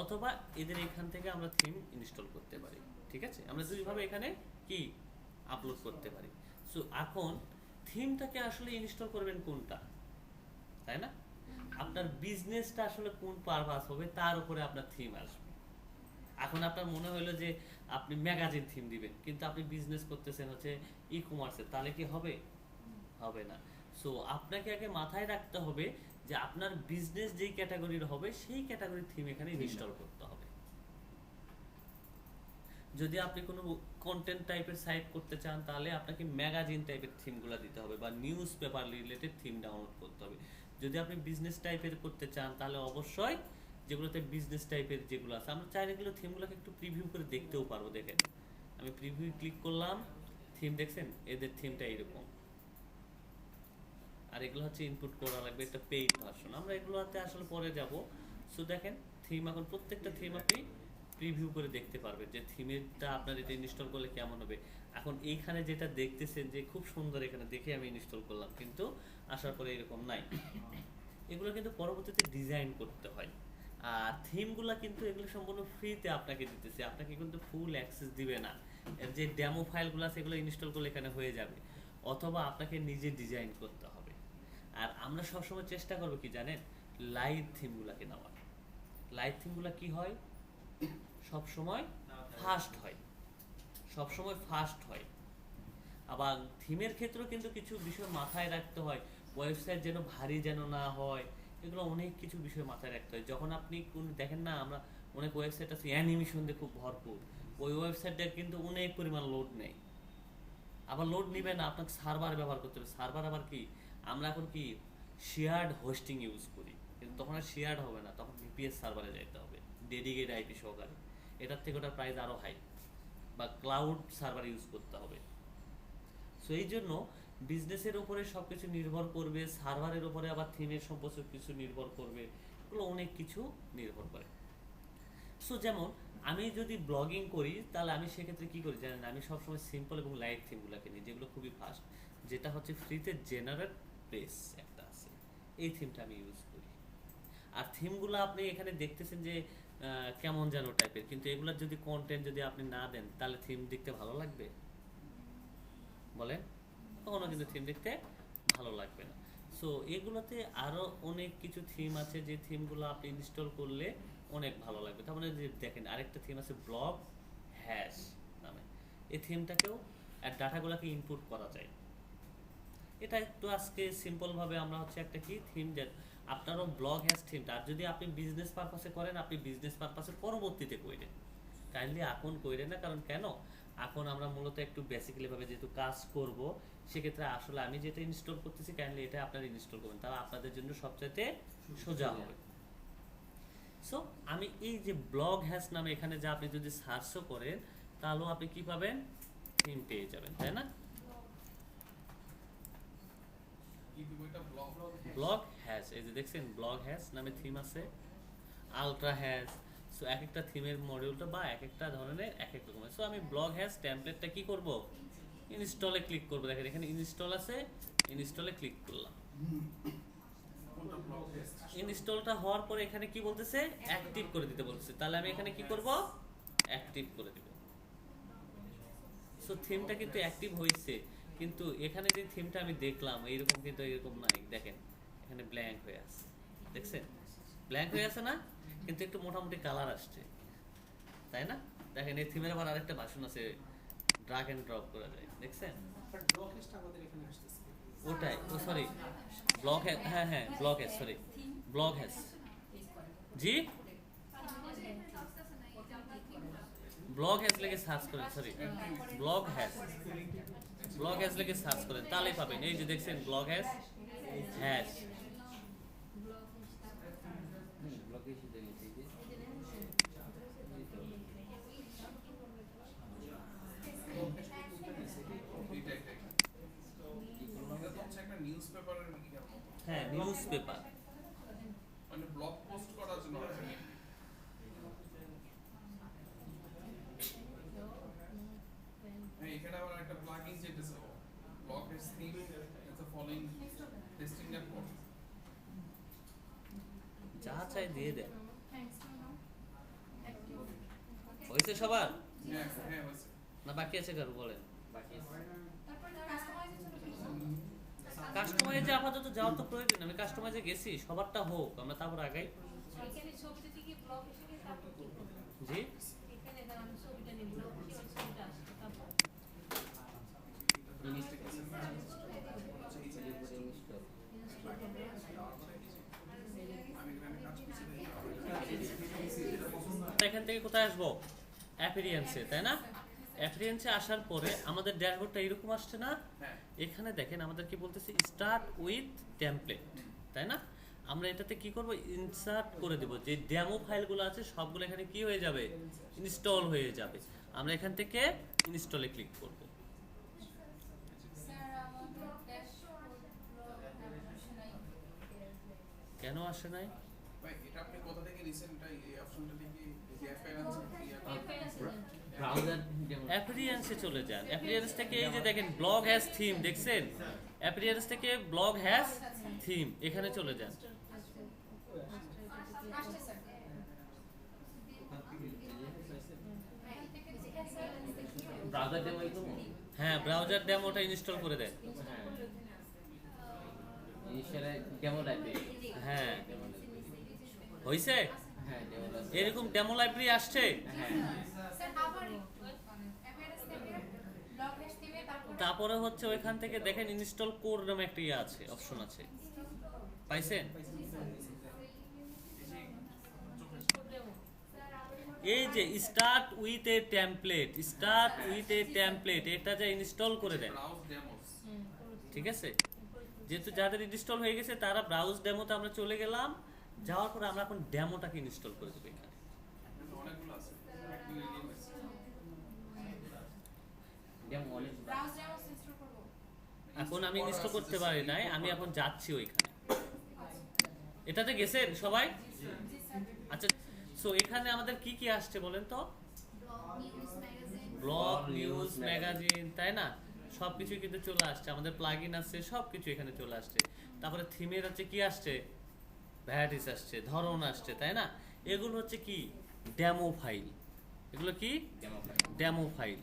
অথবা এদের এখান থেকে আমরা থিম ইনস্টল করতে পারি। ঠিক আছে, আমরা দুইভাবে এখানে কি আপলোড করতে পারি। সো এখন থিমটাকে আসলে ইনস্টল করবেন কোনটা, তাই না? আপনার বিজনেসটা আসলে কোন পারপাস হবে তার উপরে আপনার থিম আসবে। এখন আপনার মনে হলো যে আপনি ম্যাগাজিন থিম দিবেন, কিন্তু আপনি বিজনেস করতেছেন হচ্ছে ই কমার্সে, তাহলে কি হবে? হবে না। সো আপনাকে আগে মাথায় রাখতে হবে যে আপনার বিজনেস যেই ক্যাটাগরির হবে সেই ক্যাটাগরির থিম এখানে ইনস্টল করতে হবে। যদি আপনি কোনো কন্টেন্ট টাইপের সাইট করতে চান তাহলে আপনাকে ম্যাগাজিন টাইপের থিমগুলো দিতে হবে বা news paper related theme download করতে হবে। যদি আপনি বিজনেস টাইপের করতে চান তাহলে অবশ্যই যেগুলোতে বিজনেস টাইপের যেগুলো আছে, আমরা চাইলে এগুলো থিমগুলোকে একটু প্রিভিউ করে দেখতেও পারবো। দেখেন আমি প্রিভিউ ক্লিক করলাম, থিম দেখছেন, এদের থিমটা এরকম। আর এগুলো হচ্ছে ইনপুট করা লাগবে একটা পেইড ভার্সন, আমরা এগুলোতে আসলে পরে যাব। সো দেখেন থিম, এখন প্রত্যেকটা থিম আপনি প্রিভিউ করে দেখতে পারবেন যে থিমেরটা আপনার এটা ইনস্টল করলে কেমন হবে। এখন এইখানে যেটা দেখতেছেন যে খুব সুন্দর, এখানে দেখে আমি ইনস্টল করলাম, কিন্তু আসার পরে এরকম নাই। এগুলো কিন্তু পরবর্তীতে ডিজাইন করতে হয়। আর থিমগুলো কিন্তু এগুলো সম্পূর্ণ ফ্রিতে আপনাকে দিতেছে, আপনাকে কিন্তু ফুল অ্যাক্সেস দিবে না। এর যে ডেমো ফাইলগুলো আছে এগুলো ইনস্টল করলে এখানে হয়ে যাবে, অথবা আপনাকে নিজে ডিজাইন করতে হবে। আর আমরা সবসময় চেষ্টা করবো কি জানেন, লাইভ থিমগুলোকে নেওয়ার। লাইভ থিমগুলো কি হয়, সব সময় ফাস্ট হয়, সব সময় ফাস্ট হয়। আবার থিমের ক্ষেত্রেও কিন্তু কিছু বিষয় মাথায় রাখতে হয়, ওয়েবসাইট যেন ভারী যেন না হয়, এগুলো অনেক কিছু বিষয় মাথায় রাখতে হয়। যখন আপনি কোন দেখেন না, আমরা অনেক ওয়েবসাইট আছে অ্যানিমেশন দিয়ে খুব ভরপুর, ওই ওয়েবসাইটটা কিন্তু অনেক পরিমাণ লোড নেয়। আবার লোড নিবে না, আপনাকে সার্ভার ব্যবহার করতে হবে। সার্ভার আবার কি, আমরা এখন কি শেয়ার্ড হোস্টিং ইউজ করি, কিন্তু তখন আর শেয়ার্ড হবে না, তখন ভিপিএস সার্ভারে যাইতে হবে ডেডিকেটেড আইপি সহকারে, এটার থেকে ওটার প্রাইস আরো হাই, বা ক্লাউড সার্ভার ইউজ করতে হবে। সো এই জন্য বিজনেসের উপরে সবকিছু নির্ভর করবে, সার্ভারের উপরে আবার থিমের সম্পর্কে কিছু নির্ভর করবে, এগুলো অনেক কিছু নির্ভর করে। সো যেমন আমি যদি ব্লগিং করি তাহলে আমি সেক্ষেত্রে কি করি জানেন, আমি সবসময় সিম্পল এবং লাইট থিমগুলোকে নিই, যেগুলো খুবই ফাস্ট, যেটা হচ্ছে ফ্রিতে জেনারেট প্রেস একটা আছে, এই থিমটা আমি ইউজ করি। আর থিমগুলো আপনি এখানে দেখতেছেন যে কেমন যেন টাইপের, কিন্তু এগুলোর যদি কন্টেন্ট যদি আপনি না দেন তাহলে থিম দেখতে ভালো লাগবে বলেন? কখনো কিন্তু থিম দেখতে ভালো লাগবে না। সো এগুলোতে আরো অনেক কিছু থিম আছে, যে থিমগুলো আপনি ইনস্টল করলে অনেক ভালো লাগবে। তার মানে যে দেখেন আরেকটা থিম আছে ব্লগ হ্যাশ নামে, এই থিমটাকেও আর ডাটাগুলোকে ইনপুট করা যায়। এটা একটু আজকে সিম্পল ভাবে আমরা হচ্ছে একটা কি থিম, আপনারও ব্লগ হ্যাশ থিমটা, আর যদি আপনি বিজনেস পারপাসে করেন আপনি বিজনেস পারপাসে পরবর্তীতে করেন, কাইন্ডলি এখন কইরেন না। কারণ কেন, এখন আমরা মূলত একটু বেসিক্যালি ভাবে যেহেতু কাজ করব, সেক্ষেত্রে আসলে আমি যেটা ইনস্টল করতেছি কাইন্ডলি এটা আপনারা ইনস্টল করবেন, তাহলে আপনাদের জন্য সবচাইতে সোজা হবে। সো আমি এই যে ব্লগ হ্যাশ নামে এখানে যা আপনি যদি সার্চও করেন তাহলেও আপনি কি পাবেন, থিম পেয়ে যাবেন, তাই না? ব্লগ হ্যাশ, এই যে দেখছেন ব্লগ হ্যাশ নামে থিম আছে, আলট্রা হ্যাশ। সো সো এক একটা থিমের মডিউলটা বা এক একটা ধরনের এক এক রকমের। সো আমি ব্লগ হ্যাজ টেমপ্লেটটা কি করব, ইনস্টলে ক্লিক করব। দেখেন এখানে ইনস্টল আছে, ইনস্টলে ক্লিক করলাম। কোনটা ব্লক টেস্ট ইনস্টলটা হওয়ার পরে এখানে কি বলতেছে, অ্যাক্টিভ করে দিতে বলতেছে। তাহলে আমি এখানে কি করব, অ্যাক্টিভ করে দিব। সো থিমটা কিন্তু অ্যাক্টিভ হয়েছে, কিন্তু এখানে যে থিমটা আমি দেখলাম এইরকম কিন্তু এরকম নাই। দেখেন এখানে ব্ল্যাঙ্ক হয়ে আছে, দেখছেন ব্ল্যাঙ্ক হয়ে আছে না, কিন্তু একটু মোটামুটি কালার আসছে, তাই না? দেখেন এই থিমের আবার আরেকটা ভাষণ আছে, ড্রাগ এন্ড ড্রপ করা যায়, দেখছেন? বাট ব্লক লিস্টটা আমাদের এখানে আসতেছে। ওটাই, ও সরি, ব্লক হ্যাঁ হ্যাঁ block has, sorry block has, G blog has লেগে সার্চ করেন, sorry blog has, blog has লেগে সার্চ করেন তাহলেই পাবেন। এই যে দেখছেন ব্লগ হ্যাজ, হ্যাজ ব্লকে এসে গেছে এই যে এইটা এটা এটা তো হচ্ছে একটা নিউজ পেপারের ইয়ার মতো হ্যাঁ নিউজ পেপার। মানে ব্লগ পোস্ট করার জন্য আছে। হ্যাঁ এখানে আবার একটা প্লাগইন যেতেছে ব্লগ এর theme it's a following testing report যা চাই দিয়ে দেন। হয়েছে সবার হ্যাঁ হ্যাঁ হয়েছে না বাকি আছে কারো বলেন? বাকি কাস্টমাইজে আপাতত যাওয়ার তো প্রয়োজন, আমি কাস্টমাইজে গেছি, সবারটা হোক আমরা তারপর আগাই। এখানে ছবিটা থেকে ব্লক এসে তারপর কি করব? জি এখানে দাঁড়া আমি ছবিটা নিব, ব্লক এসে ছবিটা আসবে তারপর ইনস্টল আমি এখানে কাজ করছি এখান থেকে কোথায় আসবো, অ্যাপিরিয়েন্সে, তাই না? অ্যাপিরিয়েন্সে আসার পরে আমাদের ড্যাশবোর্ডটা এরকম আসছে না? হ্যাঁ এখানে দেখেন আমাদের কি বলতেছে, স্টার্ট উইথ টেমপ্লেট, তাই না? আমরা এটাতে কি করব, ইনসার্ট করে দেব, যে ডেমো ফাইলগুলো আছে সবগুলো এখানে কি হয়ে যাবে, ইনস্টল হয়ে যাবে। আমরা এখান থেকে ইনস্টলে ক্লিক করব। কেন আসে নাই? ভাই এটা আপনি কোথা থেকে রিসেন্ট এই অপশনটা থেকে যে অ্যাপেয়ারেন্স ব্রাউজার যেমন অ্যাপিরিয়েন্সে চলে যান। অ্যাপিরিয়েন্স থেকে এই যে দেখেন ব্লগ হ্যাজ থিম, দেখছেন? অ্যাপিরিয়েন্স থেকে ব্লগ হ্যাজ থিম এখানে চলে যান। ব্রাউজার ডেমো এরকম হ্যাঁ ব্রাউজার ডেমোটা ইনস্টল করে দেন। হ্যাঁ ইনস্টলে ডেমো লাইব্রেরি হ্যাঁ হইছে, হ্যাঁ ডেমো এরকম ডেমো লাইব্রেরি আসছে। হ্যাঁ তারপরে হচ্ছে ওইখান থেকে দেখেন ইনস্টল কোর নামে একটা ইয়ে আছে, অপশন আছে, পাইছেন? এই যে start with a template, start with a template, এটা যে ইনস্টল করে দেন, ব্রাউজ ডেমোস ঠিক আছে? যেহেতু যাদের ইনস্টল হয়ে গেছে তারা ব্রাউজ ডেমোতে আমরা চলে গেলাম। যাওয়ার পরে আমরা এখন ডেমোটাকে ইনস্টল করে দেবো এখানে। কিন্তু অনেকগুলো আছে একটা রিডিং আছে ডেমো অনেক এখন আমি ইনস্টল করতে পারি নাই, আমি এখন যাচ্ছি ওইখানে। এটাতে গেছেন সবাই? আচ্ছা, সো এখানে আমাদের কি কি আসছে বলেন তো? ব্লগ, নিউজ, ম্যাগাজিন, তাই না? সবকিছু কিন্তু চলে আসছে, আমাদের প্লাগইন আছে, সবকিছু এখানে চলে আসছে। তারপরে থিমের হচ্ছে কি আসছে, ভ্যারাইটিস আসছে, ধরন আসছে, তাই না? এগুলো হচ্ছে কি, ডেমো ফাইল। এগুলো কি, ডেমো ডেমো ফাইল।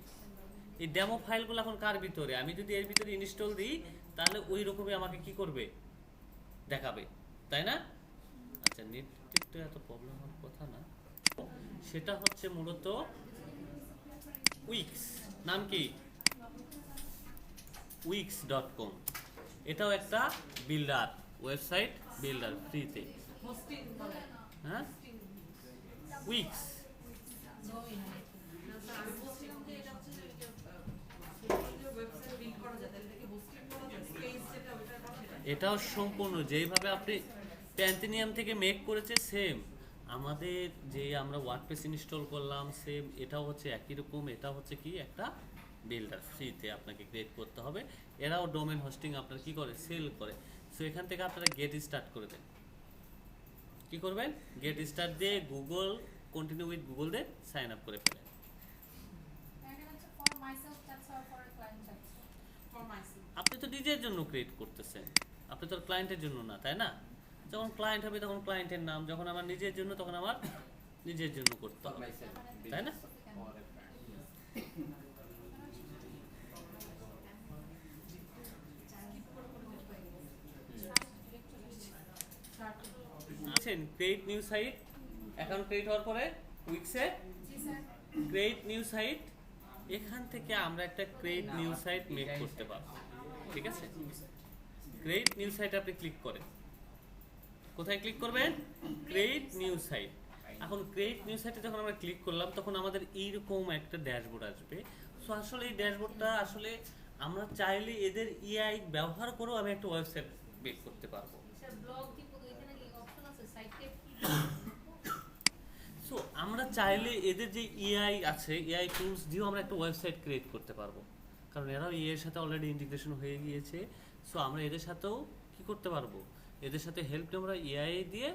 এই ডেমো ফাইলগুলো এখন কার ভিতরে, আমি যদি এর ভিতরে ইনস্টল দিই তাহলে ওই রকমই আমাকে কি করবে, দেখাবে, তাই না? আচ্ছা নেট তো এত প্রবলেম হওয়ার কথা না, সেটা হচ্ছে মূলত উইক্স, নাম কি, wix.com। এটাও একটা বিল্ডার ওয়েবসাইট, বিল্ডার ফ্রিতে, হোস্টিং বলে হ্যাঁ উইক্স। ওয়েবসাইট বিল্ড করা যায় তাহলে কি হোস্টিং বলা যায়, স্পেস যেটা ওটার কথা সেটা এটাও সম্পূর্ণ যেইভাবে আপনি প্যান্থেনিয়াম থেকে মেক করেছে সেম, আমাদের যে আমরা ওয়ার্ডপ্রেস ইনস্টল করলাম সেম, এটাও হচ্ছে একই রকম। এটা হচ্ছে কি একটা বিল্ডার, ফ্রিতে আপনাকে ক্রিয়েট করতে হবে। এরাও ডোমেন হোস্টিং আপনার কি করে, সেল করে। সো এখান থেকে আপনারা গেট স্টার্ট করে দেন। কি করবেন, গেট স্টার্ট দিয়ে গুগল কন্টিনিউ উইথ গুগল দিয়ে সাইন আপ করে ফেলেন। for myself that's or for a client that's for myself আপনি তো নিজের জন্য ক্রিয়েট করতেছেন, আপনি তো ক্লায়েন্টের জন্য না, তাই না? যখন ক্লায়েন্ট হবে তখন ক্লায়েন্টের নাম, যখন আমার নিজের জন্য তখন আমার নিজের জন্য করতে হবে, তাই না? আছেন create new site, account create হওয়ার পরে উইক্সে জি স্যার ক্রিয়েট নিউ সাইট, এখান থেকে আমরা একটা ক্রিয়েট নিউ সাইট মেক করতে পারবো। ঠিক আছে, ক্রিয়েট নিউ সাইট আপনি ক্লিক করেন, কোথায় ক্লিক করবেন? Create new site. এখন ক্রিয়েট নিউ সাইটে যখন আমরা ক্লিক করলাম তখন আমাদের এইরকম একটা ড্যাশবোর্ড আসবে। সো আসলে এই ড্যাশবোর্ডটা আসলে আমরা চাইলে এদের ইআই ব্যবহার করেও আমি একটা ওয়েবসাইট মেক করতে পারবো। স্যার ব্লগ কি এখানে কি অপশন আছে সাইট টাইপ কি সো আমরা চাইলে এদের যে এআই আছে, এআই টুলস দিয়েও আমরা একটা ওয়েবসাইট ক্রিয়েট করতে পারবো, কারণ এরাও এআই এর সাথে অলরেডি ইন্টিগ্রেশন হয়ে গিয়েছে। সো আমরা এদের সাথেও কি করতে পারবো, এদের সাথে হেল্প নিয়ে আমরা এআই দিয়ে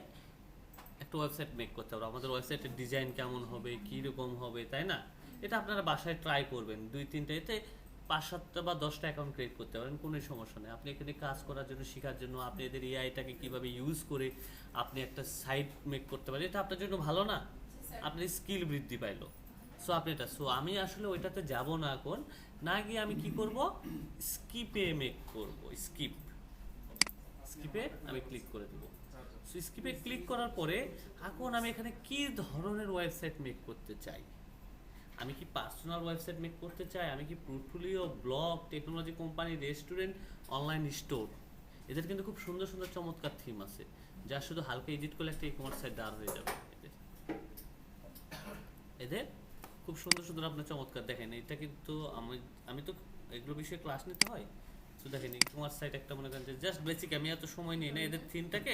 একটা ওয়েবসাইট মেক করতে পারবো। আমাদের ওয়েবসাইটের ডিজাইন কেমন হবে, কী রকম হবে, তাই না? এটা আপনারা বাসায় ট্রাই করবেন, 2-3টা এতে 5-7টা বা 10টা অ্যাকাউন্ট ক্রিয়েট করতে পারেন, কোনো সমস্যা নেই। আপনি এখানে কাজ করার জন্য, শেখার জন্য, আপনি এদের এআইটাকে কীভাবে ইউজ করে আপনি একটা সাইট মেক করতে পারেন, এটা আপনার জন্য ভালো না? আপনার স্কিল বৃদ্ধি পাইলো। সো আপনি এটা, সো আমি আসলে ওইটাতে যাব না, এখন না গিয়ে আমি কি করব, স্কিপে মেক করব। স্কিপে আমি ক্লিক করে দেবো। সো স্কিপে ক্লিক করার পরে এখন আমি এখানে কি ধরনের ওয়েবসাইট মেক করতে চাই, আমি কি পার্সোনাল ওয়েবসাইট মেক করতে চাই, আমি কি portfolio, blog, technology company, restaurant, online store, এদের কিন্তু খুব সুন্দর সুন্দর চমৎকার থিম আছে, যা শুধু হালকা এডিট করলে একটা ই-কমার্স সাইট দাঁড় হয়ে যাবে। এদের খুব সুন্দর সুন্দর আপনার চমৎকার দেখেন। এটা কিন্তু আমি তো এগুলো বিষয়ে ক্লাস নিতে হয়। তো দেখেন ই-কমার্স সাইট একটা মনে করেন যে জাস্ট বেসিক, আমি এত সময় নিই না, এদের থিমটাকে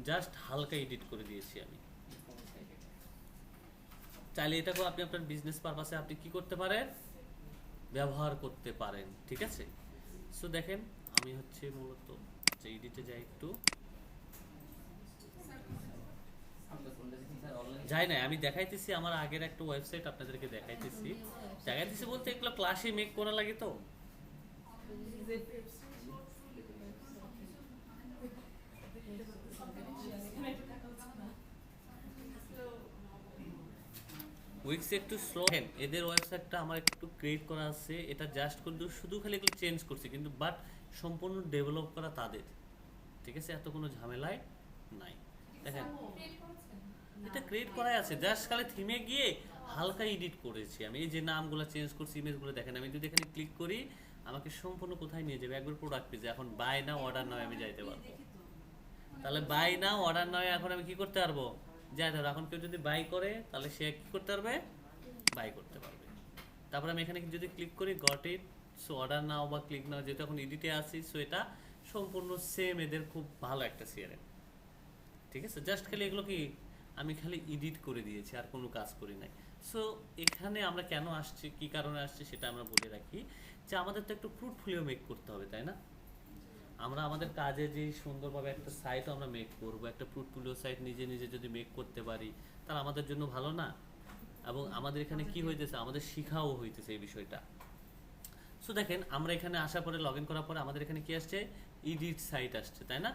জাস্ট হালকা এডিট করে দিয়েছি আমি। চাইলে এটাকেও আপনি আপনার বিজনেস পারপাসে আপনি কি করতে পারেন, ব্যবহার করতে পারেন। ঠিক আছে, সো দেখেন আমি হচ্ছে মূলত যে এডিটে যাই, একটু যাই না, আমি দেখাইতেছি আমার আগের একটা ওয়েবসাইট আপনাদেরকে দেখাইতেছি বলতে এগুলো ক্লাসে মেক করা লাগে। তো উইক্স একটু স্লো, এদের ওয়েবসাইটটা আমার একটু ক্রিয়েট করা আছে, এটা জাস্ট কিন্তু শুধু খালি এগুলো চেঞ্জ করছি, কিন্তু বাট সম্পূর্ণ ডেভেলপ করা তাদের। ঠিক আছে, এত কোনো ঝামেলায় নাই। দেখেন এটা ক্রিয়েট করাই আছে, জাস্ট খালি থিমে গিয়ে হালকা এডিট করেছি আমি। এই যে নামগুলো চেঞ্জ করছি, ইমেজগুলো দেখেন, আমি যদি এখানে ক্লিক করি আমাকে সম্পূর্ণ কোথায় নিয়ে যাবে, একবার প্রোডাক্ট পেজে। এখন বাই নাও অর্ডার নাও আমি যাইতে পারবো। তাহলে বাই নাও অর্ডার নাও এখন আমি কি করতে পারবো, যাইতে পারবো। এখন কেউ যদি বাই করে তাহলে সে কি করতে পারবে, বাই করতে পারবে। তারপরে আমি এখানে যদি ক্লিক করি গট ইট, সো অর্ডার নাও বা ক্লিক নাও, যেহেতু এখন এডিটে আসি, সো এটা সম্পূর্ণ সেম, এদের খুব ভালো একটা সিআরএম। ঠিক আছে, জাস্ট খালি এগুলো কি আমি খালি এডিট করে দিয়েছি, আর কোনো কাজ করি নাই। সো এখানে আমরা কেন আসছি, কি কারণে আসছি সেটা আমরা বলে রাখি, যে আমাদের তো একটু পোর্টফোলিও মেক করতে হবে, তাই না? আমরা আমাদের কাজে যে সুন্দরভাবে একটা সাইট আমরা মেক করব, একটা পোর্টফোলিও সাইট নিজে নিজে যদি মেক করতে পারি তাহলে আমাদের জন্য ভালো না? এবং আমাদের এখানে কি হইতেছে, আমাদের শিখাও হইতেছে এই বিষয়টা। সো দেখেন আমরা এখানে আসার পরে, লগ ইন করার পরে আমাদের এখানে কি আসছে, এডিট সাইট আসছে, তাই না?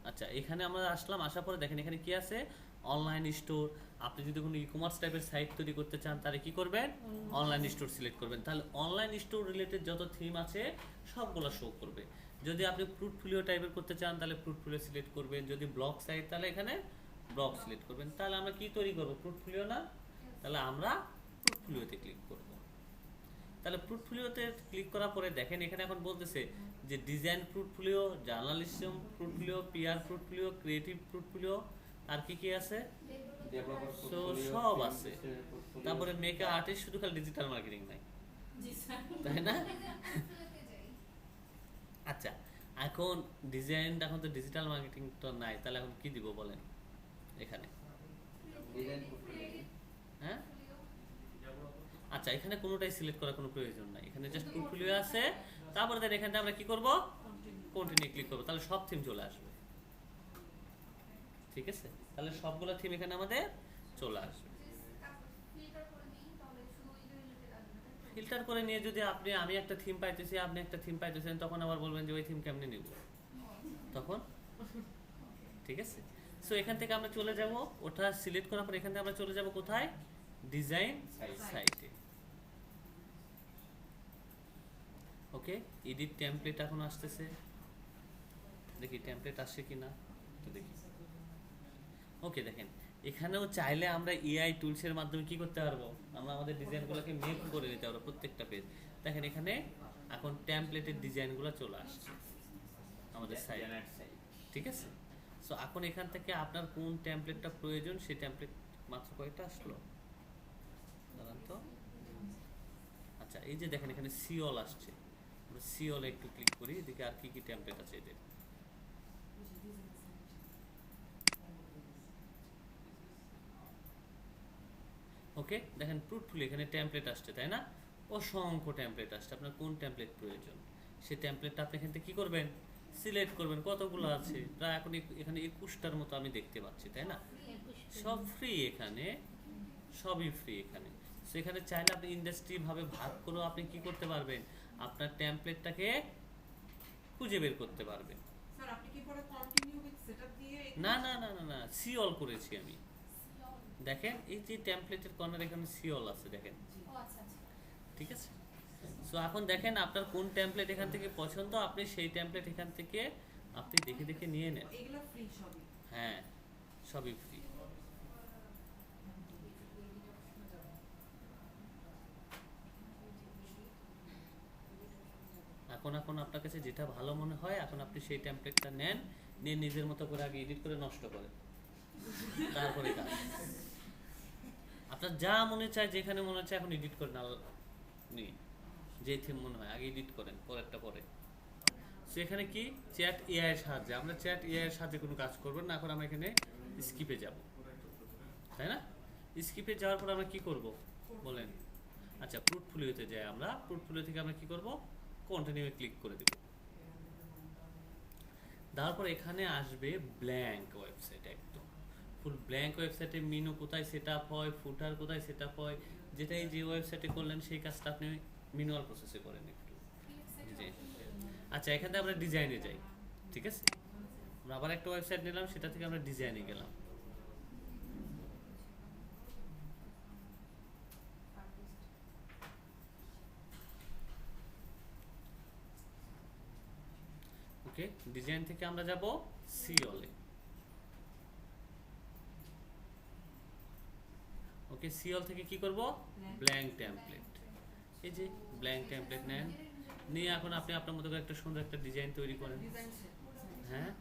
আচ্ছা, এখানে আমরা আসলাম, আসার পরে দেখেন এখানে কি আছে, অনলাইন স্টোর। আপনি যদি কোনো ই-কমার্স টাইপের সাইট তৈরি করতে চান তাহলে কি করবেন, অনলাইন স্টোর সিলেক্ট করবেন। তাহলে অনলাইন স্টোর রিলেটেড যত থিম আছে সবগুলো শো করবে। যদি আপনি পোর্টফোলিও টাইপের করতে চান তাহলে পোর্টফোলিও সিলেক্ট করবেন, যদি ব্লগ সাইট তাহলে এখানে ব্লগ সিলেক্ট করবেন। তাহলে আমরা কি তৈরি করব, পোর্টফোলিও না? তাহলে আমরা পোর্টফোলিওতে ক্লিক করব। তাহলে পোর্টফোলিওতে ক্লিক করার পরে দেখেন এখানে এখন বলতেছে যে design portfolio, journalism portfolio, PR portfolio, creative portfolio, আর কি কি আছে, সো সব আছে। তারপরে মেক আর্টিস্ট, শুধু খালি ডিজিটাল মার্কেটিং নাই, তাই না? আচ্ছা, এখন ডিজাইন, এখন তো ডিজিটাল মার্কেটিং তো নাই, তাহলে এখন কি দিব বলেন এখানে? হ্যাঁ, আচ্ছা, এখানে কোনোটাই সিলেক্ট করার কোনো প্রয়োজন নাই, এখানে জাস্ট পোর্টফোলিও আছে। তারপরে দেন এখানে আমরা কি করব, কন্টিনিউ ক্লিক করব, তাহলে সব থিম চলে আসবে। ঠিক আছে, তাহলে সবগুলো থিম এখানে আমাদের চলে আসবে। ফিল্টার করে নিয়ে যদি আমি একটা থিম পাইতেছি, আপনি একটা থিম পাইতেছেন, তখন আবার বলবেন যে ওই থিম কেমনে নিব তখন, ঠিক আছে। সো এখান থেকে আমরা চলে যাব, ওটা সিলেক্ট করার পর এখান থেকে আমরা চলে যাব কোথায়, ডিজাইন সাইটে। ওকে, এডিট টেমপ্লেট এখন আসতেছে, দেখি টেমপ্লেট আসছে কিনা তো দেখি। ওকে, দেখেন এখানেও চাইলে আমরা এআই টুলসের মাধ্যমে কি করতে পারবো, আমরা আমাদের ডিজাইনগুলোকে মেক করে নিতে পারবো প্রত্যেকটা পেজ। দেখেন এখানে এখন টেমপ্লেটের ডিজাইনগুলো চলে আসছে আমাদের সাইটে, ঠিক আছে। সো এখন এখান থেকে আপনার কোন টেমপ্লেটটা প্রয়োজন সেই টেমপ্লেট মাত্র কয়েকটা আসলো দাঁড়ান তো। আচ্ছা, এই যে দেখেন এখানে সিওল আসছে, আমরা সিওলে একটু ক্লিক করি, এদিকে আর কি কি টেমপ্লেট আছে এদের। ওকে, দেখেন ফ্রুটফুলি এখানে টেমপ্লেট আসছে, তাই না, অসংখ্য টেমপ্লেট আসছে। আপনার কোন টেমপ্লেট প্রয়োজন সেই টেমপ্লেটটা আপনি এখান থেকে কি করবেন, সিলেক্ট করবেন। কতগুলো আছে প্রায় এখন এখানে 21টার মতো আমি দেখতে পাচ্ছি, তাই না, সব ফ্রি, এখানে সবই ফ্রি এখানে। সেখানে চাইলে আপনি ইন্ডাস্ট্রি ভাবে ভাগ করেও আপনি কি করতে পারবেন, আপনার টেমপ্লেটটাকে খুঁজে বের করতে পারবেন। স্যার আপনি কি পরে কন্টিনিউ উইথ সেটআপ দিয়ে না না না না না, সি অল করেছি আমি। দেখেন এই যে টেমপ্লেটের কর্নার এখানে সি অল আছে, দেখেন, ঠিক আছে। সো এখন দেখেন আপনার কোন টেমপ্লেট এখান থেকে পছন্দ, আপনি সেই টেমপ্লেট এখান থেকে আপনি দেখে দেখে নিয়ে নেন। এগুলো ফ্রি সবই? হ্যাঁ, সবই ফ্রি। এখন এখন আপনার কাছে যেটা ভালো মনে হয়, এখন আপনি সেই টেমপ্লেটটা নেন, নিয়ে নিজের মতো করে আগে এডিট করে নষ্ট করেন, তারপরে কাজ। আপনার যা মনে চায়, যেখানে মনে চায় এখন এডিট করেন, নিয়ে যে থিম মনে হয় আগে এডিট করেন, পরেরটা পরে। সেখানে কি চ্যাট এআই এর সাহায্যে, আমরা চ্যাট এআই এর সাহায্যে কোনো কাজ করব না। এখন আমরা এখানে স্কিপে যাব, তাই না। স্কিপে যাওয়ার পর আমরা কি করব বলেন, আচ্ছা ফ্রুটফুলিওতে যাই, আমরা ফ্রুটফুলিও থেকে আমরা কি করব, কন্টিনিউয়ে ক্লিক করে দেব। তারপর এখানে আসবে ব্ল্যাঙ্ক ওয়েবসাইট, একদম ফুল ব্ল্যাঙ্ক ওয়েবসাইটে মেনু কোথায় সেট আপ হয়, ফুটার কোথায় সেট আপ হয়, যেটাই যে ওয়েবসাইটে করলেন সেই কাজটা আপনি ম্যানুয়াল প্রসেসে করেন একটু। আচ্ছা, এখান থেকে আমরা ডিজাইনে যাই, ঠিক আছে। আমরা আবার একটা ওয়েবসাইট নিলাম, সেটা থেকে আমরা ডিজাইনে গেলাম। ওকে, ডিজাইন থেকে আমরা যাব সিওলে। ওকে, সিওল থেকে কি করব, ব্ল্যাঙ্ক টেমপ্লেট। এই যে ব্ল্যাঙ্ক টেমপ্লেট নেন, নিয়ে এখন আপনি আপনার মতো করে একটা সুন্দর একটা ডিজাইন তৈরি করেন। ডিজাইন হ্যাঁ,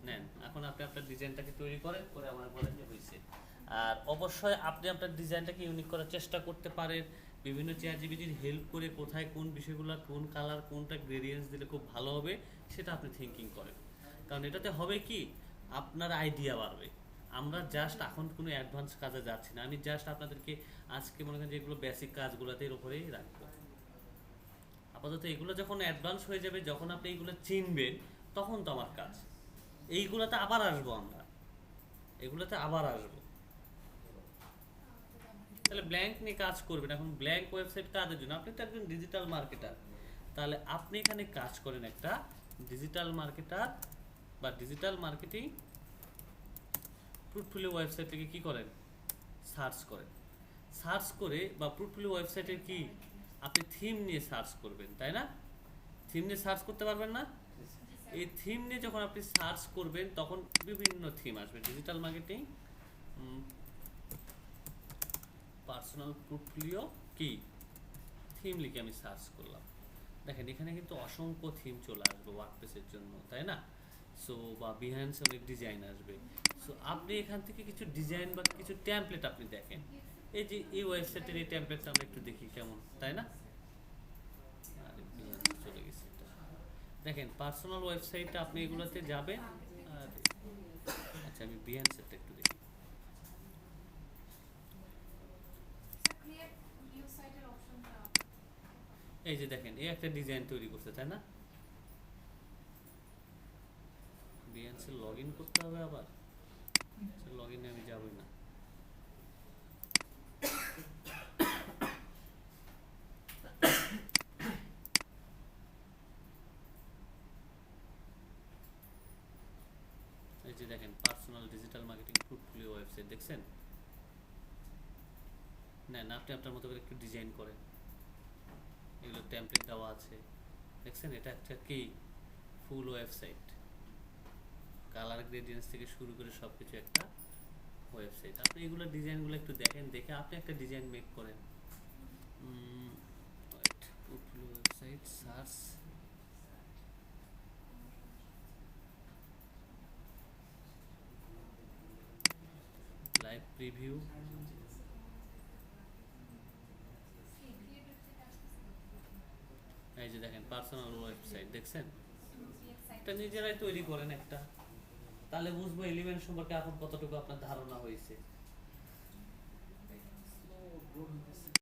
নেন, এখন আপনি আপনার ডিজাইনটাকে তৈরি করেন, করে আমার বলেন যে হয়েছে। আর অবশ্যই আপনি আপনার ডিজাইনটাকে ইউনিক করার চেষ্টা করতে পারেন, বিভিন্ন চ্যাটজিপিটির হেল্প করে কোথায় কোন বিষয়গুলো, কোন কালার, কোনটা গ্রেডিয়েন্টস দিলে খুব ভালো হবে সেটা আপনি থিঙ্কিং করেন। কারণ এটাতে হবে কি, আপনার আইডিয়া বাড়বে। আমরা জাস্ট এখন কোনো অ্যাডভান্স কাজে যাচ্ছি না, আমি জাস্ট আপনাদেরকে আজকে মনে করেন যেগুলো বেসিক কাজগুলোতে এর উপরেই রাখবো। আপাতত এগুলো যখন অ্যাডভান্স হয়ে যাবে, যখন আপনি এইগুলো চিনবেন, তখন তো আমার কাজ। এইগুলোতে আবার আসবো, আমরা এগুলোতে আবার আসবো। তাহলে ব্ল্যাঙ্ক নিয়ে কাজ করবেন। এখন ব্ল্যাঙ্ক ওয়েবসাইট কাদের জন্য, আপনি তো একজন ডিজিটাল মার্কেটার, তাহলে আপনি এখানে কাজ করেন একটা ডিজিটাল মার্কেটার বা ডিজিটাল মার্কেটিং। ফ্রুটফুলি ওয়েবসাইট থেকে কি করেন, সার্চ করেন, সার্চ করে বা ফ্রুটফুলি ওয়েবসাইটের কি আপনি থিম নিয়ে সার্চ করবেন, তাই না। থিম নিয়ে সার্চ করতে পারবেন না, এই থিম নিয়ে যখন আপনি সার্চ করবেন তখন বিভিন্ন থিম আসবে। ডিজিটাল মার্কেটিং পার্সোনাল পোর্টফোলিও কি থিম লিখে আমি সার্চ করলাম, দেখেন এখানে কিন্তু অসংখ্য থিম চলে আসবে ওয়ার্ডপ্রেসের জন্য, তাই না। সো বা বিহাইন্ড অনেক ডিজাইন আসবে। সো আপনি এখান থেকে কিছু ডিজাইন বা কিছু টেমপ্লেট আপনি দেখেন, এই যে এই ওয়েবসাইটের এই টেমপ্লেটটা আমরা একটু দেখি কেমন, তাই না। আরে Behance চলে গেছে এটা। দেখেন পার্সোনাল ওয়েবসাইটটা আপনি এগুলোতে যাবেন। আচ্ছা, আমি বিহাইন্ডটা একটু দেখি। এই যে দেখেন এই একটা ডিজাইন তৈরি করছে, তাই না। বিহাইন্ডে লগ ইন করতে হবে আবার, লগ ইনে আমি যাবই না। দেখছেন? নেন আপনি আপনার মতো করে একটু ডিজাইন করেন, এগুলো টেমপ্লেট দেওয়া আছে দেখছেন? এটা একটা কি ফুল ওয়েবসাইট, কালার গ্রেডিয়েন্টস থেকে শুরু করে সব কিছু একটা ওয়েবসাইট। আপনি এগুলো ডিজাইনগুলো একটু দেখেন, দেখে আপনি একটা ডিজাইন মেক করেন। ওয়েবসাইট সার্চ লাইভ প্রিভিউ, এই যে দেখেন পার্সোনাল ওয়েবসাইট দেখছেন? এটা নিজেরাই তৈরি করেন একটা, তাহলে বুঝবো এলিমেন্ট সম্পর্কে এখন কতটুকু আপনার ধারণা হয়েছে। স্লো গ্রো হইতেছে